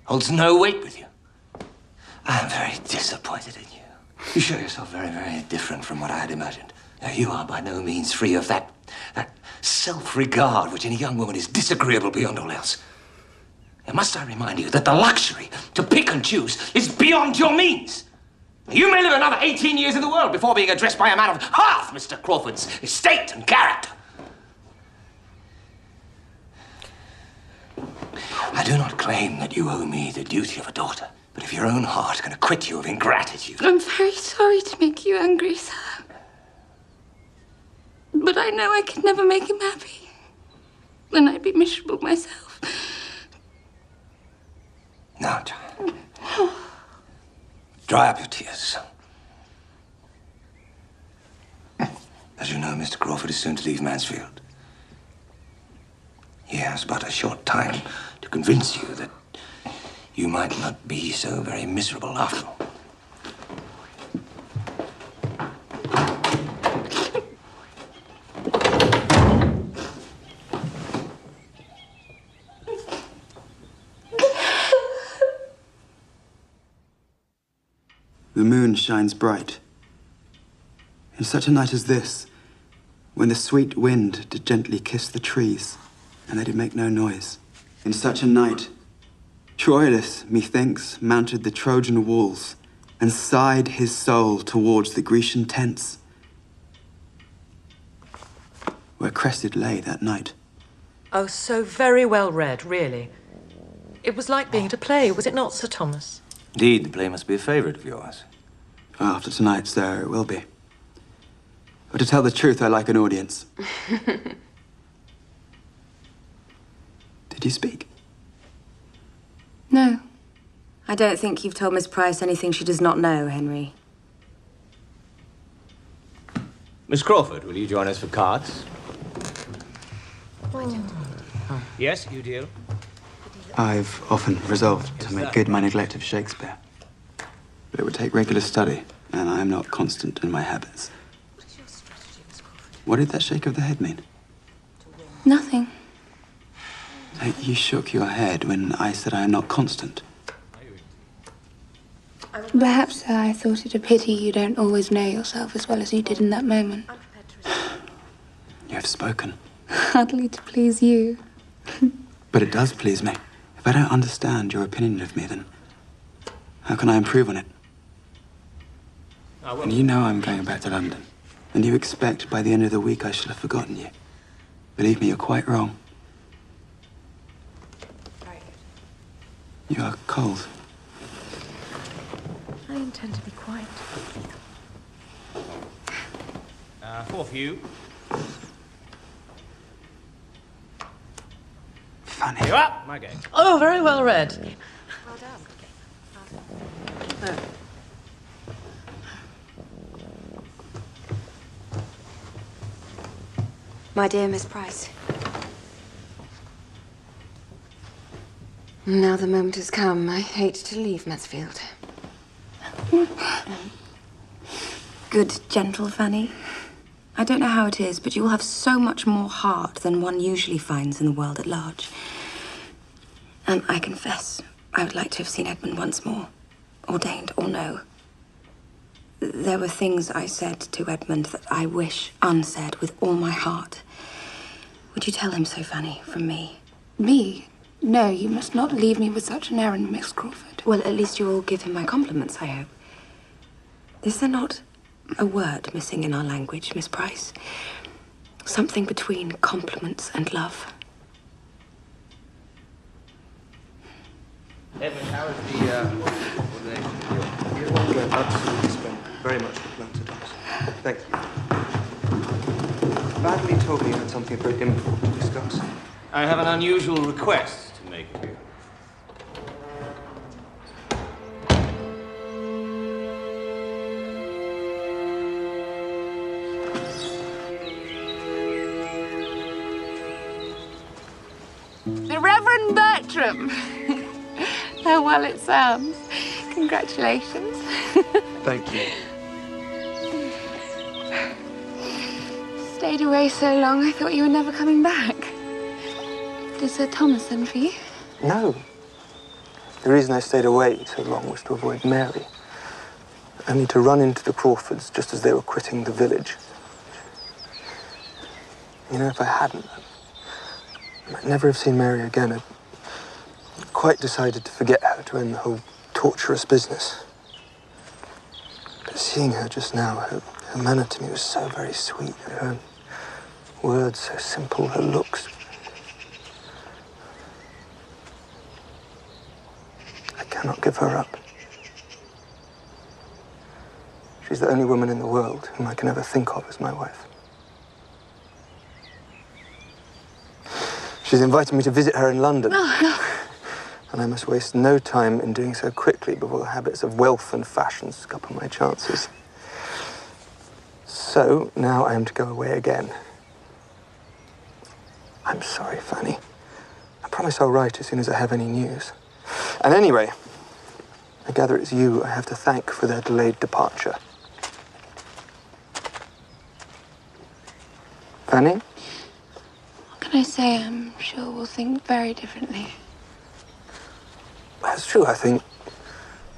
holds no weight with you. I am very disappointed in you. You show yourself very, very different from what I had imagined. Now, you are by no means free of that self-regard which in a young woman is disagreeable beyond all else. And must I remind you that the luxury to pick and choose is beyond your means? You may live another 18 years in the world before being addressed by a man of half Mr. Crawford's estate and character. I do not claim that you owe me the duty of a daughter, but if your own heart can acquit you of ingratitude... I'm very sorry to make you angry, sir. But I know I could never make him happy. And I'd be miserable myself. Now, child. Dry up your tears. As you know, Mr. Crawford is soon to leave Mansfield. He has but a short time to convince you that you might not be so very miserable after all. The moon shines bright. In such a night as this, when the sweet wind did gently kiss the trees, and they did make no noise. In such a night, Troilus, methinks, mounted the Trojan walls, and sighed his soul towards the Grecian tents, where Cressid lay that night. Oh, so very well read, really. It was like being at a play, was it not, Sir Thomas? Indeed, the play must be a favourite of yours. After tonight, sir, it will be. But to tell the truth, I like an audience. Did you speak? No. I don't think you've told Miss Price anything she does not know, Henry. Miss Crawford, will you join us for cards? Yes, you deal. I've often resolved to make good my neglect of Shakespeare. But it would take regular study, and I am not constant in my habits. What did that shake of the head mean? Nothing. You shook your head when I said I am not constant. Perhaps I thought it a pity you don't always know yourself as well as you did in that moment. You have spoken. Hardly to please you. But it does please me. If I don't understand your opinion of me, then how can I improve on it? And you know I'm going back to London. And you expect by the end of the week I shall have forgotten you. Believe me, you're quite wrong. You are cold. I intend to be quiet. Four for you. Funny. You up? My game. Oh, very well read. Well done. Oh. My dear Miss Price. Now the moment has come. I hate to leave Mansfield. Good, gentle Fanny. I don't know how it is, but you will have so much more heart than one usually finds in the world at large. And I confess, I would like to have seen Edmund once more, ordained or no. There were things I said to Edmund that I wish unsaid with all my heart. Would you tell him so, Fanny, from me? Me? No, you must not leave me with such an errand, Miss Crawford. Well, at least you will give him my compliments, I hope. Is there not a word missing in our language, Miss Price? Something between compliments and love. Edmund, how is You're welcome. Absolutely spent very much the plan to Thomas. Thank you. Badly told me you had something very important to discuss. I have an unusual request to make of you. The Reverend Bertram. How well it sounds. Congratulations. Thank you. Stayed away so long, I thought you were never coming back. Did Sir Thomas send for you? No. The reason I stayed away so long was to avoid Mary. Only to run into the Crawfords just as they were quitting the village. You know, if I hadn't, I might never have seen Mary again. I'd quite decided to forget her to end the whole torturous business. But seeing her just now, her manner to me was so very sweet. Her words so simple, her looks. I cannot give her up. She's the only woman in the world whom I can ever think of as my wife. She's invited me to visit her in London. Oh, no. And I must waste no time in doing so quickly before the habits of wealth and fashion scupper my chances. So, now I am to go away again. I'm sorry, Fanny. I promise I'll write as soon as I have any news. And anyway, I gather it's you I have to thank for their delayed departure. Fanny? What can I say? I'm sure we'll think very differently. That's true. I think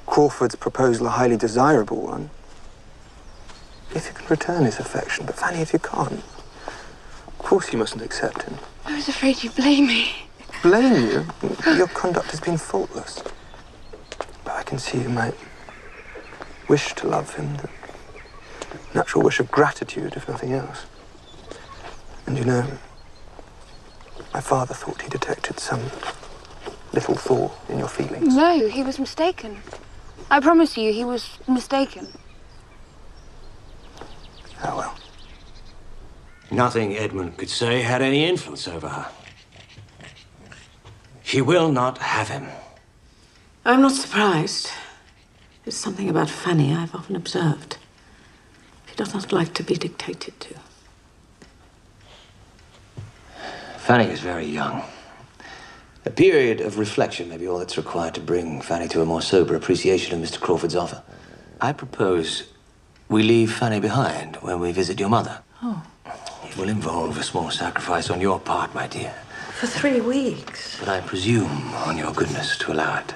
Crawford's proposal a highly desirable one. If you can return his affection, but Fanny, if you can't, of course you mustn't accept him. I was afraid you'd blame me. Blame you? Your conduct has been faultless. But I can see you might wish to love him, the natural wish of gratitude, if nothing else. And you know, my father thought he detected some little thaw in your feelings. No, he was mistaken. I promise you, he was mistaken. Oh, well. Nothing Edmund could say had any influence over her. She will not have him. I'm not surprised. It's something about Fanny I've often observed. She does not like to be dictated to. Fanny is very young. A period of reflection may be all that's required to bring Fanny to a more sober appreciation of Mr. Crawford's offer. I propose we leave Fanny behind when we visit your mother. Oh. It will involve a small sacrifice on your part, my dear. For 3 weeks. But I presume on your goodness to allow it.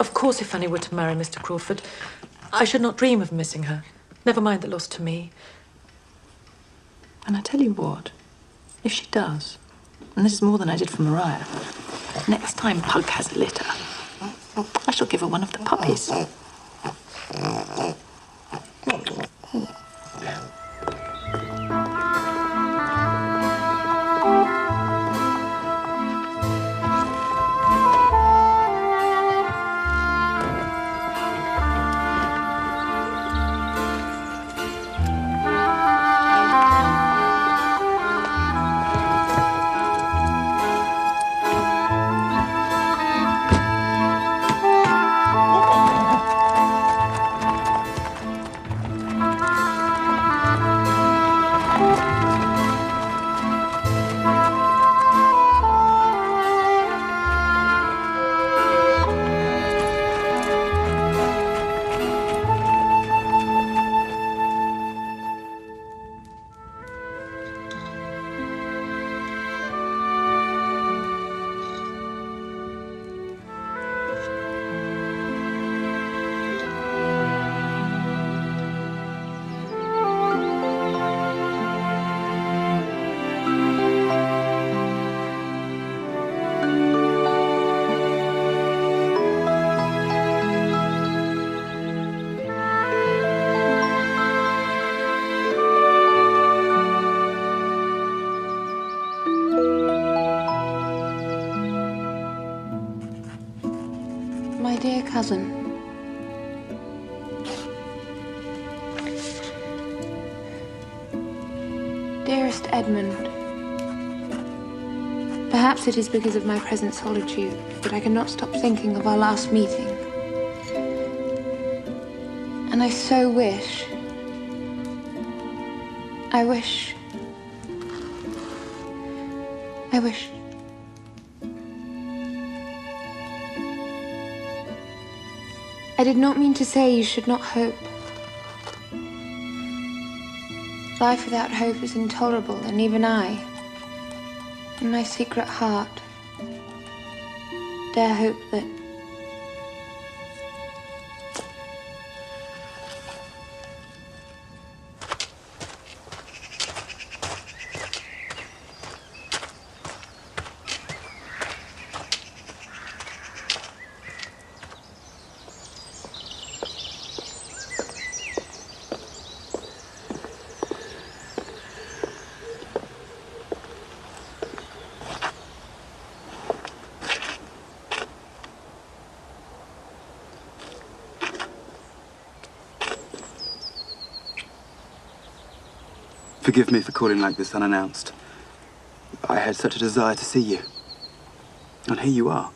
Of course, if Fanny were to marry Mr. Crawford, I should not dream of missing her. Never mind the loss to me. And I tell you what, if she does, and this is more than I did for Maria, next time Pug has a litter, I shall give her one of the puppies. My dear cousin. Dearest Edmund, perhaps it is because of my present solitude, but I cannot stop thinking of our last meeting. And I so wish, I wish I did not mean to say you should not hope. Life without hope is intolerable, and even I, in my secret heart, dare hope that Forgive me for calling like this unannounced. I had such a desire to see you. And here you are.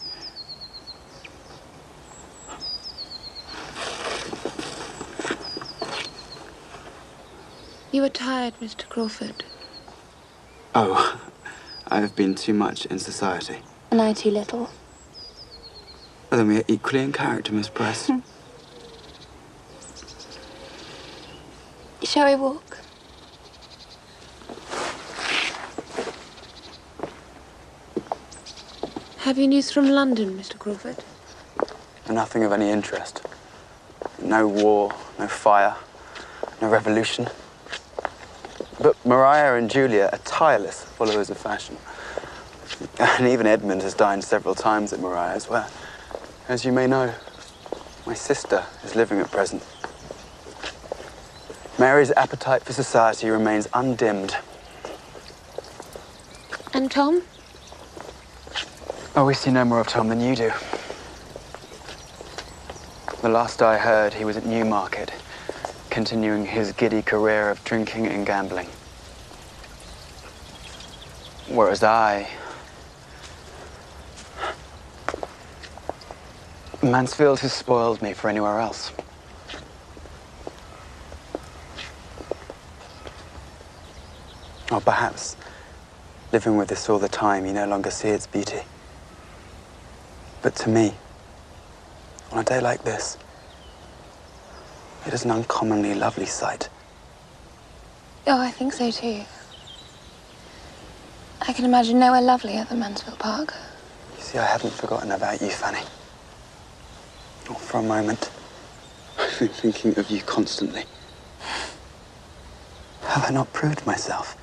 You are tired, Mr. Crawford. Oh, I have been too much in society. And I too little. Well, then we are equally in character, Miss Price. Shall we walk? Have you news from London, Mr. Crawford? Nothing of any interest. No war, no fire, no revolution. But Maria and Julia are tireless followers of fashion. And even Edmund has dined several times at Maria's, where, as you may know, my sister is living at present. Mary's appetite for society remains undimmed. And Tom? Oh, we see no more of Tom than you do. The last I heard, he was at Newmarket, continuing his giddy career of drinking and gambling. Whereas Mansfield has spoiled me for anywhere else. Or perhaps, living with this all the time, you no longer see its beauty. But to me, on a day like this, it is an uncommonly lovely sight. Oh, I think so too. I can imagine nowhere lovelier than Mansfield Park. You see, I haven't forgotten about you, Fanny. Not for a moment. I've been thinking of you constantly. Have I not proved myself?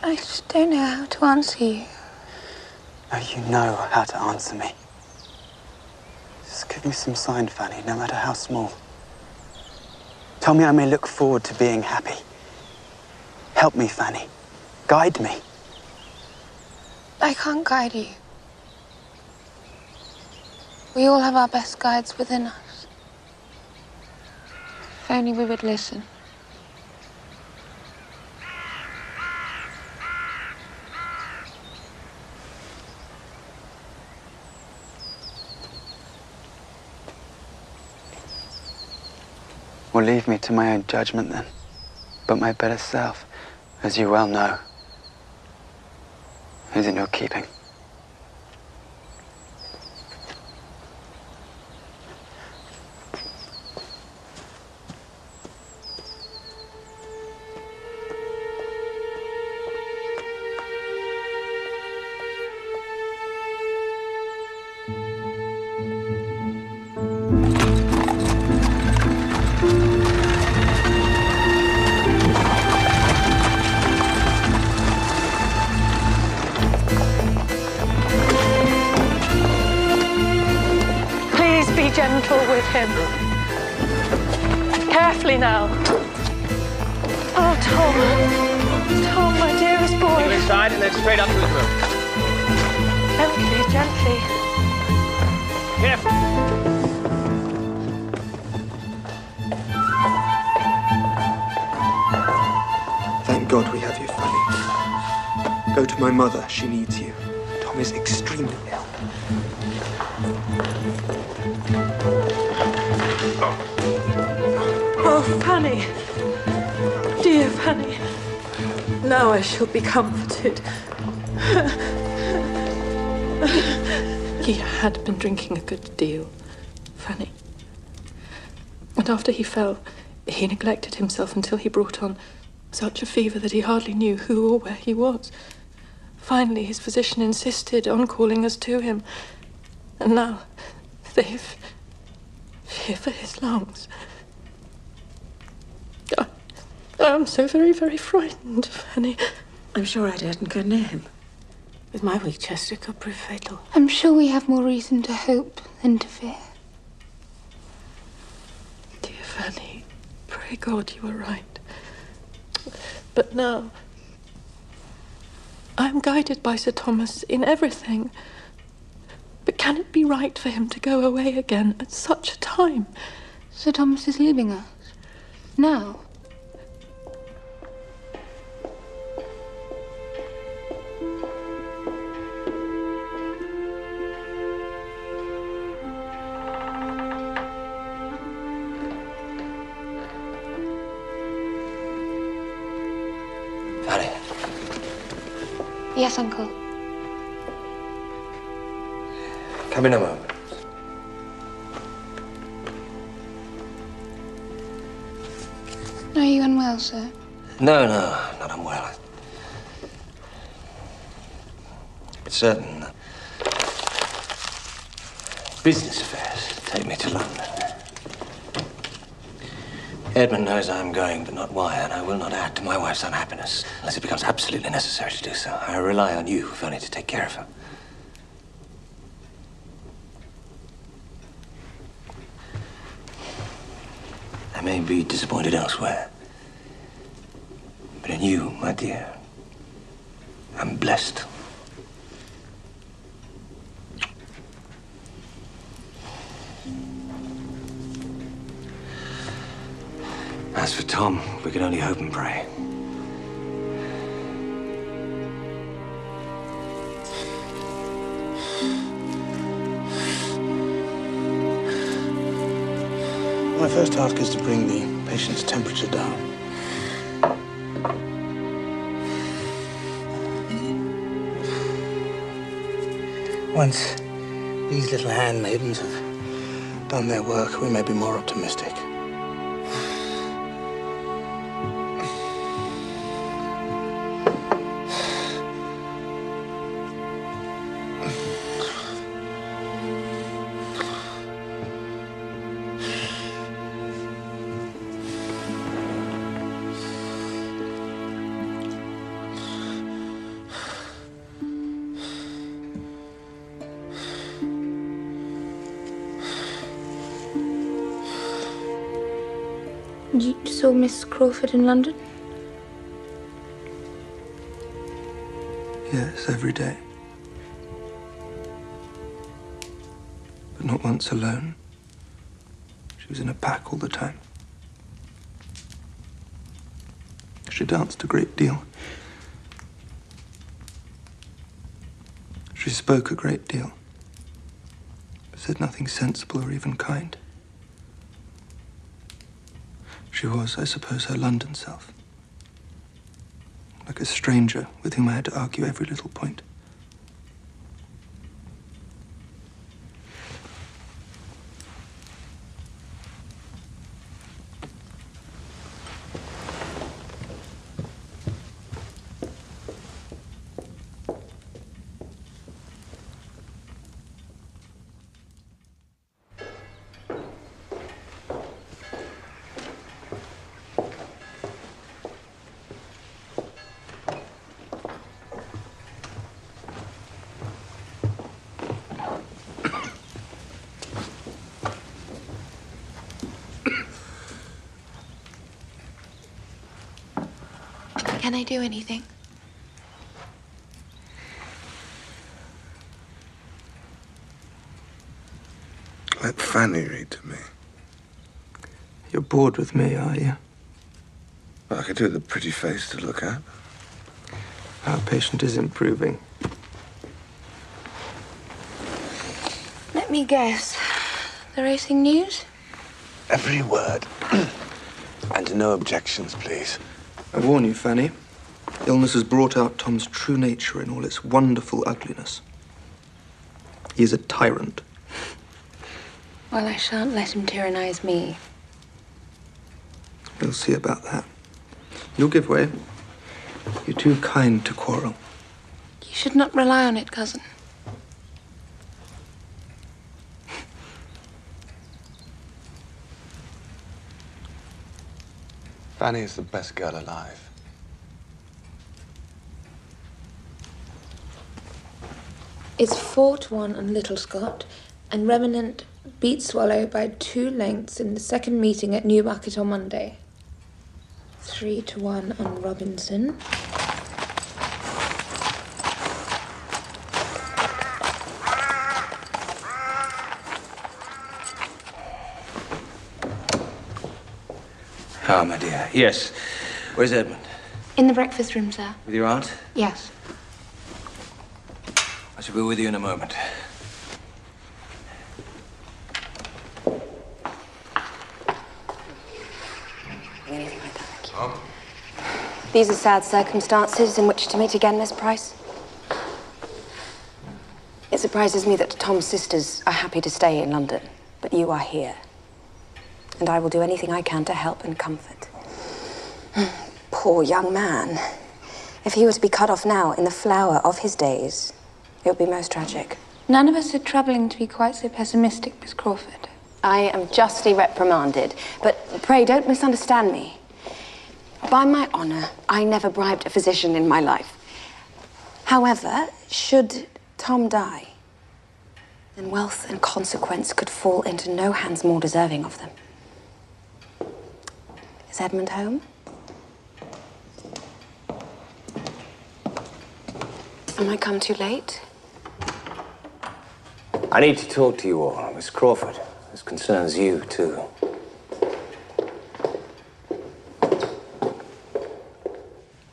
I just don't know how to answer you. No, you know how to answer me. Just give me some sign, Fanny, no matter how small. Tell me I may look forward to being happy. Help me, Fanny. Guide me. I can't guide you. We all have our best guides within us. If only we would listen. Well, leave me to my own judgment then. But my better self, as you well know, is in your keeping. Gentle with him. Carefully now. Oh, Tom. Tom, my dearest boy. Take him inside and then straight up to his room. Gently, gently. Careful. Thank God we have you, Fanny. Go to my mother. She needs you. Tom is extremely ill. Oh, Fanny. Dear Fanny. Now I shall be comforted. He had been drinking a good deal, Fanny. And after he fell, he neglected himself until he brought on such a fever that he hardly knew who or where he was. Finally, his physician insisted on calling us to him. And now, they've fear for his lungs. I'm so very, very frightened, Fanny. I'm sure I daren't go near him. With my weak chest, it could prove fatal. I'm sure we have more reason to hope than to fear. Dear Fanny, pray God you are right. But now, I am guided by Sir Thomas in everything. But can it be right for him to go away again at such a time? Sir Thomas is leaving us. Now. Yes, Uncle. Come in a moment. Are you unwell, sir? No, not unwell. But certain business affairs take me to London. Edmund knows I'm going, but not why, and I will not add to my wife's unhappiness unless it becomes absolutely necessary to do so. I rely on you, if only to take care of her. I may be disappointed elsewhere, but in you, my dear, I'm blessed. As for Tom, we can only hope and pray. My first task is to bring the patient's temperature down. Once these little handmaidens have done their work, we may be more optimistic. You saw Miss Crawford in London? Yes, every day. But not once alone. She was in a pack all the time. She danced a great deal. She spoke a great deal, but said nothing sensible or even kind. She was, I suppose, her London self. Like a stranger with whom I had to argue every little point. Can I do anything? Let Fanny read to me. You're bored with me, are you? Well, I could do with a pretty face to look at. Our patient is improving. Let me guess. The racing news? Every word. And no objections, please. I warn you, Fanny. Illness has brought out Tom's true nature in all its wonderful ugliness. He is a tyrant. Well, I shan't let him tyrannize me. We'll see about that. You'll give way. You're too kind to quarrel. You should not rely on it, cousin. Fanny is the best girl alive. It's 4-1 on Little Scott, and Remnant beat Swallow by 2 lengths in the second meeting at Newmarket on Monday. 3-1 on Robinson. Ah, my dear. Yes. Where's Edmund? In the breakfast room, sir. With your aunt? Yes. I shall be with you in a moment. Anything like that, thank you. These are sad circumstances in which to meet again, Miss Price. It surprises me that Tom's sisters are happy to stay in London, but you are here. And I will do anything I can to help and comfort. Poor young man. If he were to be cut off now, in the flower of his days, it would be most tragic. None of us are troubling to be quite so pessimistic, Miss Crawford. I am justly reprimanded, but pray don't misunderstand me. By my honour, I never bribed a physician in my life. However, should Tom die, then wealth and consequence could fall into no hands more deserving of them. Is Edmund home? Am I come too late? I need to talk to you all, Miss Crawford. This concerns you, too.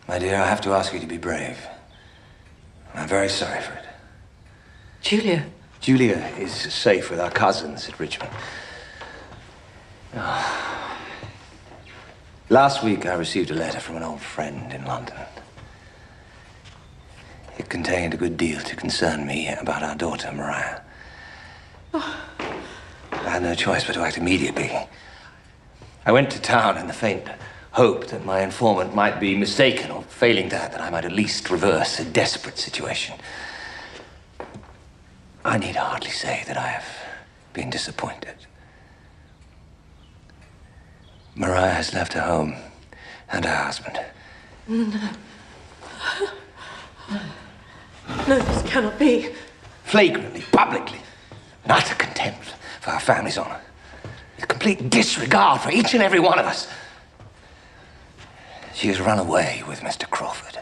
My dear, I have to ask you to be brave. I'm very sorry for it. Julia? Julia is safe with our cousins at Richmond. Oh. Last week, I received a letter from an old friend in London. It contained a good deal to concern me about our daughter, Maria. Oh. I had no choice but to act immediately. I went to town in the faint hope that my informant might be mistaken, or failing that I might at least reverse a desperate situation. I need hardly say that I have been disappointed. Maria has left her home and her husband. No. No, this cannot be. Flagrantly, publicly, an utter contempt for our family's honor. A complete disregard for each and every one of us. She has run away with Mr. Crawford.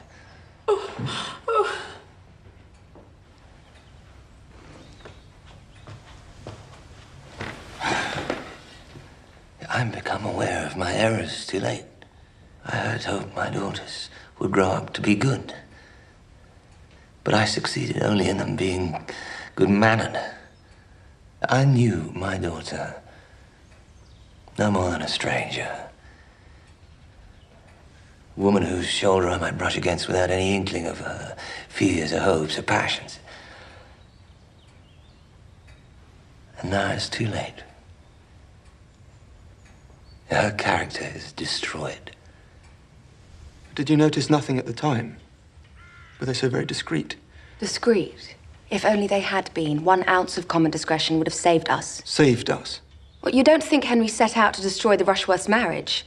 I'm become aware of my errors too late. I had hoped my daughters would grow up to be good. But I succeeded only in them being good-mannered. I knew my daughter no more than a stranger. A woman whose shoulder I might brush against without any inkling of her fears, her hopes, her passions. And now it's too late. Her character is destroyed. Did you notice nothing at the time? Were they so very discreet? Discreet? If only they had been. 1 ounce of common discretion would have saved us. Saved us? Well, you don't think Henry set out to destroy the Rushworths' marriage?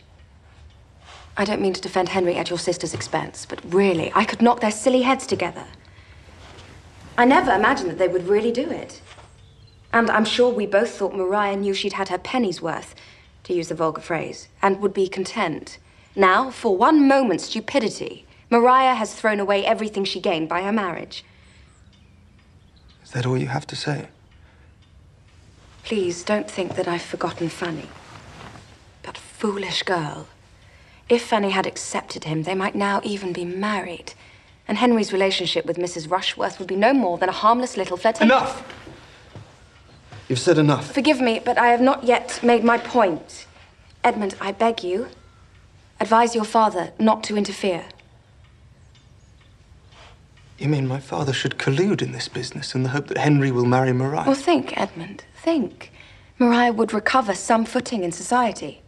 I don't mean to defend Henry at your sister's expense, but really, I could knock their silly heads together. I never imagined that they would really do it. And I'm sure we both thought Maria knew she'd had her penny's worth, to use the vulgar phrase, and would be content. Now, for one moment's stupidity, Maria has thrown away everything she gained by her marriage. Is that all you have to say? Please, don't think that I've forgotten Fanny. That foolish girl. If Fanny had accepted him, they might now even be married. And Henry's relationship with Mrs. Rushworth would be no more than a harmless little flirtation. Enough! You've said enough. Forgive me, but I have not yet made my point. Edmund, I beg you, advise your father not to interfere. You mean my father should collude in this business in the hope that Henry will marry Maria? Well, think, Edmund, think. Maria would recover some footing in society.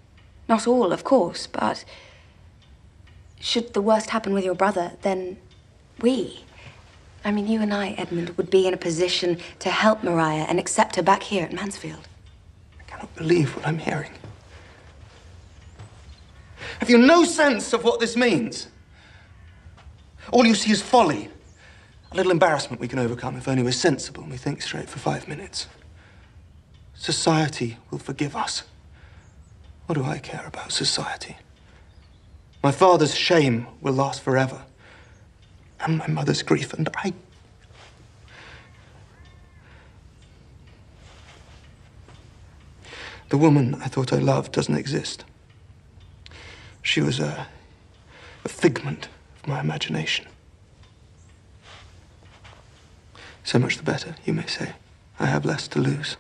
Not all, of course, but should the worst happen with your brother, then we, I mean, you and I, Edmund, would be in a position to help Maria and accept her back here at Mansfield. I cannot believe what I'm hearing. Have you no sense of what this means? All you see is folly. A little embarrassment we can overcome if only we're sensible and we think straight for 5 minutes. Society will forgive us. What do I care about society? My father's shame will last forever. And my mother's grief, and I... The woman I thought I loved doesn't exist. She was a figment of my imagination. So much the better, you may say. I have less to lose.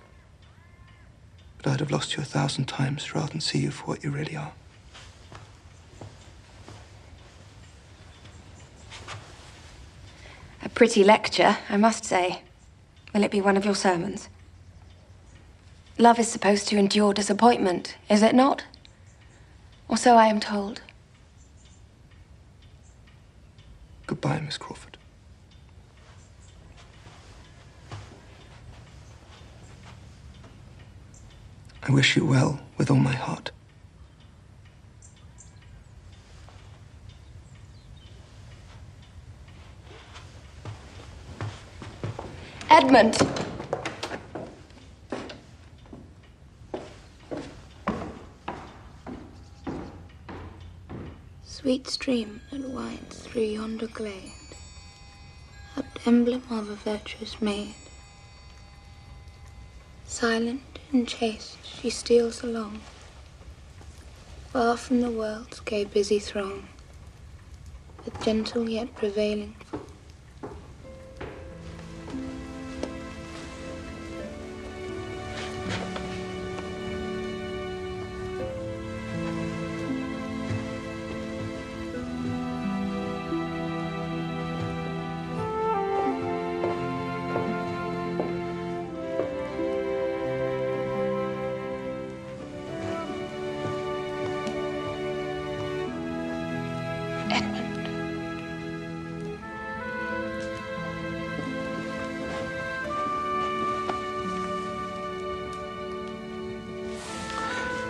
But I'd have lost you 1,000 times rather than see you for what you really are. A pretty lecture, I must say. Will it be one of your sermons? Love is supposed to endure disappointment, is it not? Or so I am told. Goodbye, Miss Crawford. I wish you well with all my heart. Edmund! Sweet stream that winds through yonder glade, apt emblem of a virtuous maid. Silent and chaste she steals along, far from the world's gay busy throng, with gentle yet prevailing.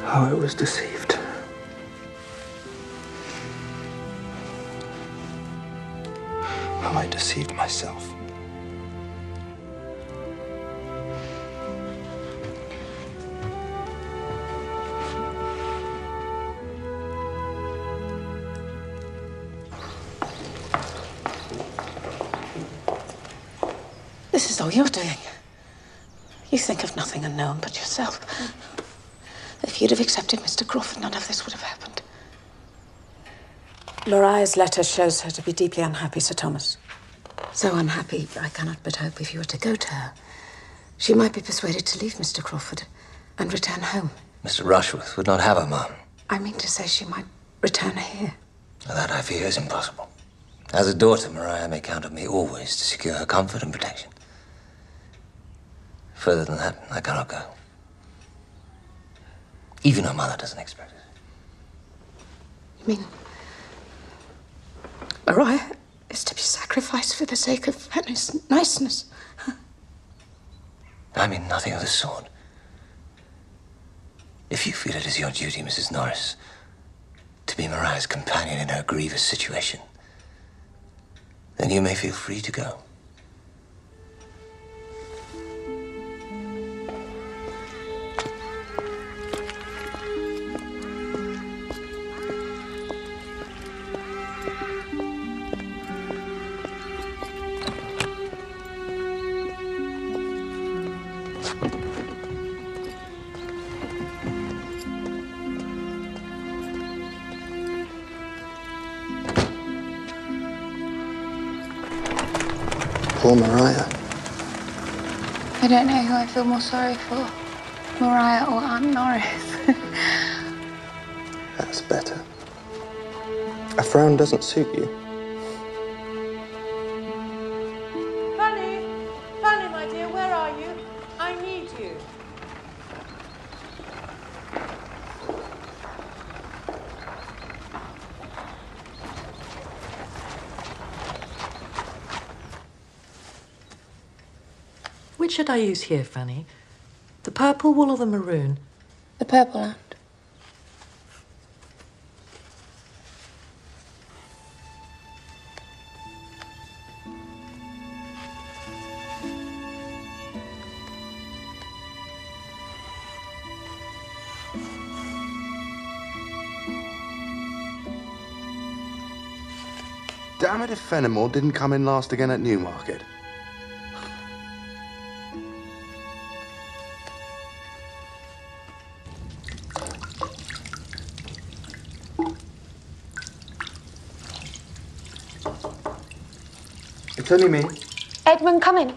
How I was deceived. How I deceived myself. This is all you're doing. You think of nothing unknown but yourself. If you'd have accepted Mr. Crawford, none of this would have happened. Mariah's letter shows her to be deeply unhappy, Sir Thomas. So unhappy, I cannot but hope if you were to go to her, she might be persuaded to leave Mr. Crawford and return home. Mr. Rushworth would not have her, Mum. I mean to say she might return here. That, I fear, is impossible. As a daughter, Maria may count on me always to secure her comfort and protection. Further than that, I cannot go. Even her mother doesn't expect it. You mean Mariah is to be sacrificed for the sake of Fanny's niceness? I mean nothing of the sort. If you feel it is your duty, Mrs. Norris, to be Mariah's companion in her grievous situation, then you may feel free to go. Poor Mariah. I don't know who I feel more sorry for, Mariah or Aunt Norris. That's better. A frown doesn't suit you. Fanny! Fanny, my dear, where are you? I need you. Which should I use here, Fanny? The purple wool or the maroon? The purple, Aunt. Damn it if Fenimore didn't come in last again at Newmarket. It's only me. Edmund, come in.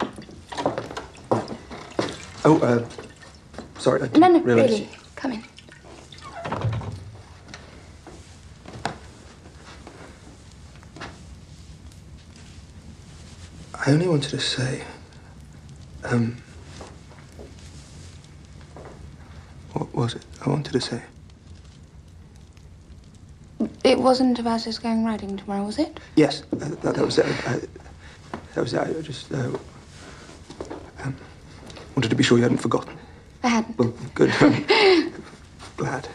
Oh, sorry, I No, didn't realise. really. Come in. I only wanted to say, What was it I wanted to say? It wasn't about us going riding tomorrow, was it? Yes, that was it. That was it. I just wanted to be sure you hadn't forgotten. I hadn't. Well, good. Glad.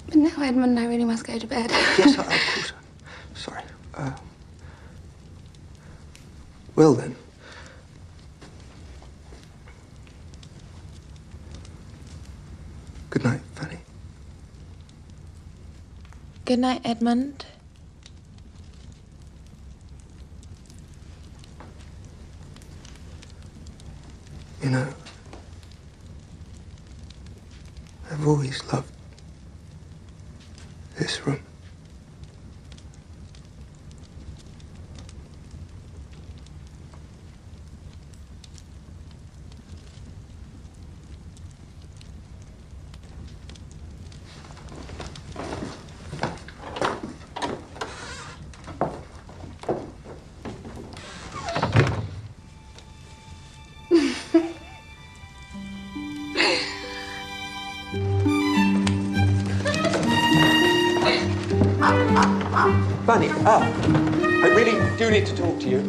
But now, Edmund, I really must go to bed. Yes, of course. Sorry. Well, then. Good night, Fanny. Good night, Edmund. You know, I've always loved this room. Fanny, I really do need to talk to you.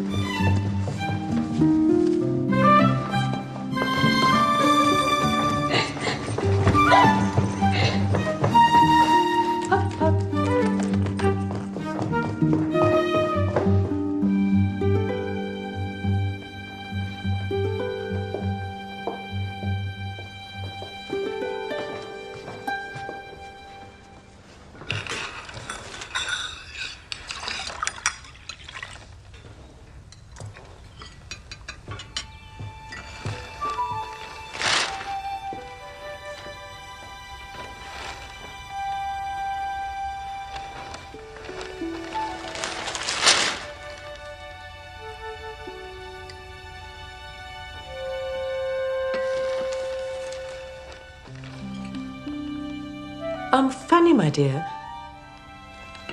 Fanny, my dear,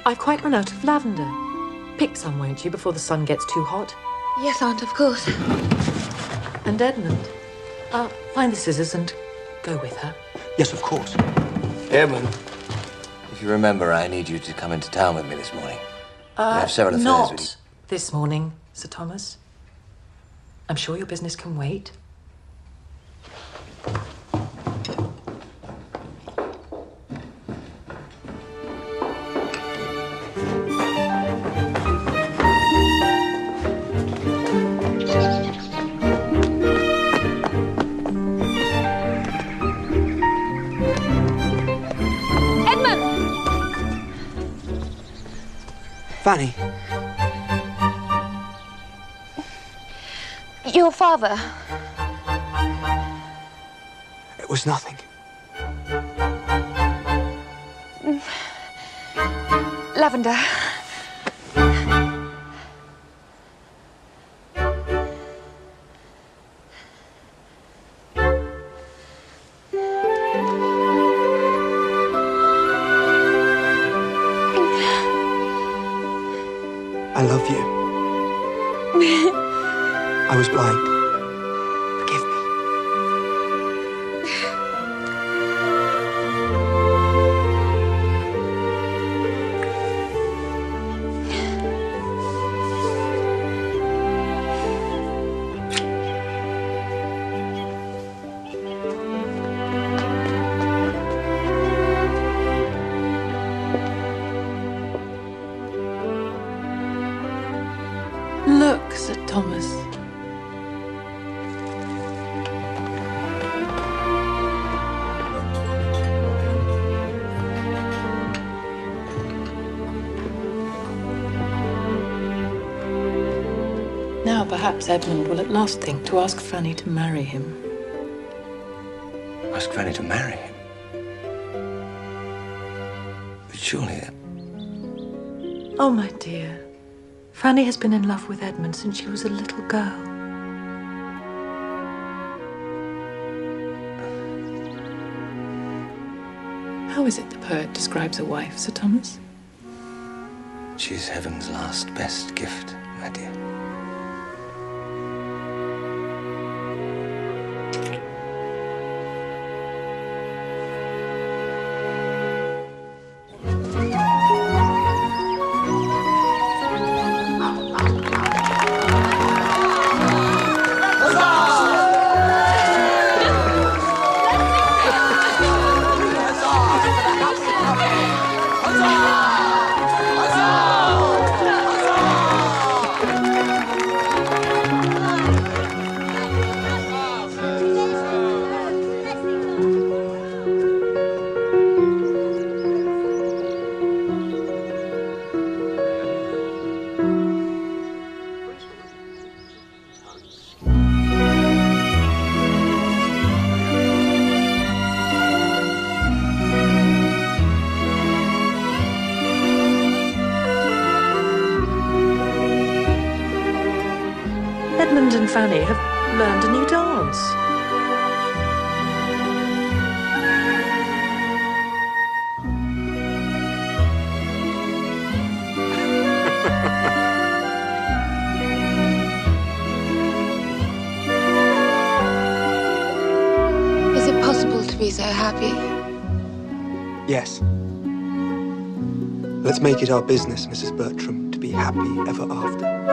I've quite run out of lavender. Pick some, won't you, before the sun gets too hot? Yes, Aunt, of course. And Edmund, find the scissors and go with her. Yes, of course. Edmund, if you remember, I need you to come into town with me this morning. I have several affairs with you. Not this morning, Sir Thomas. I'm sure your business can wait. Fanny. Your father. It was nothing. Lavender. I love you. I was blind. Forgive me. Look, Sir Thomas. Now perhaps Edmund will at last think to ask Fanny to marry him. Ask Fanny to marry him? But surely... Oh, my dear. Fanny has been in love with Edmund since she was a little girl. How is it the poet describes a wife, Sir Thomas? She's heaven's last best gift, my dear. Edmund and Fanny have learned a new dance. Is it possible to be so happy? Yes. Let's make it our business, Mrs. Bertram, to be happy ever after.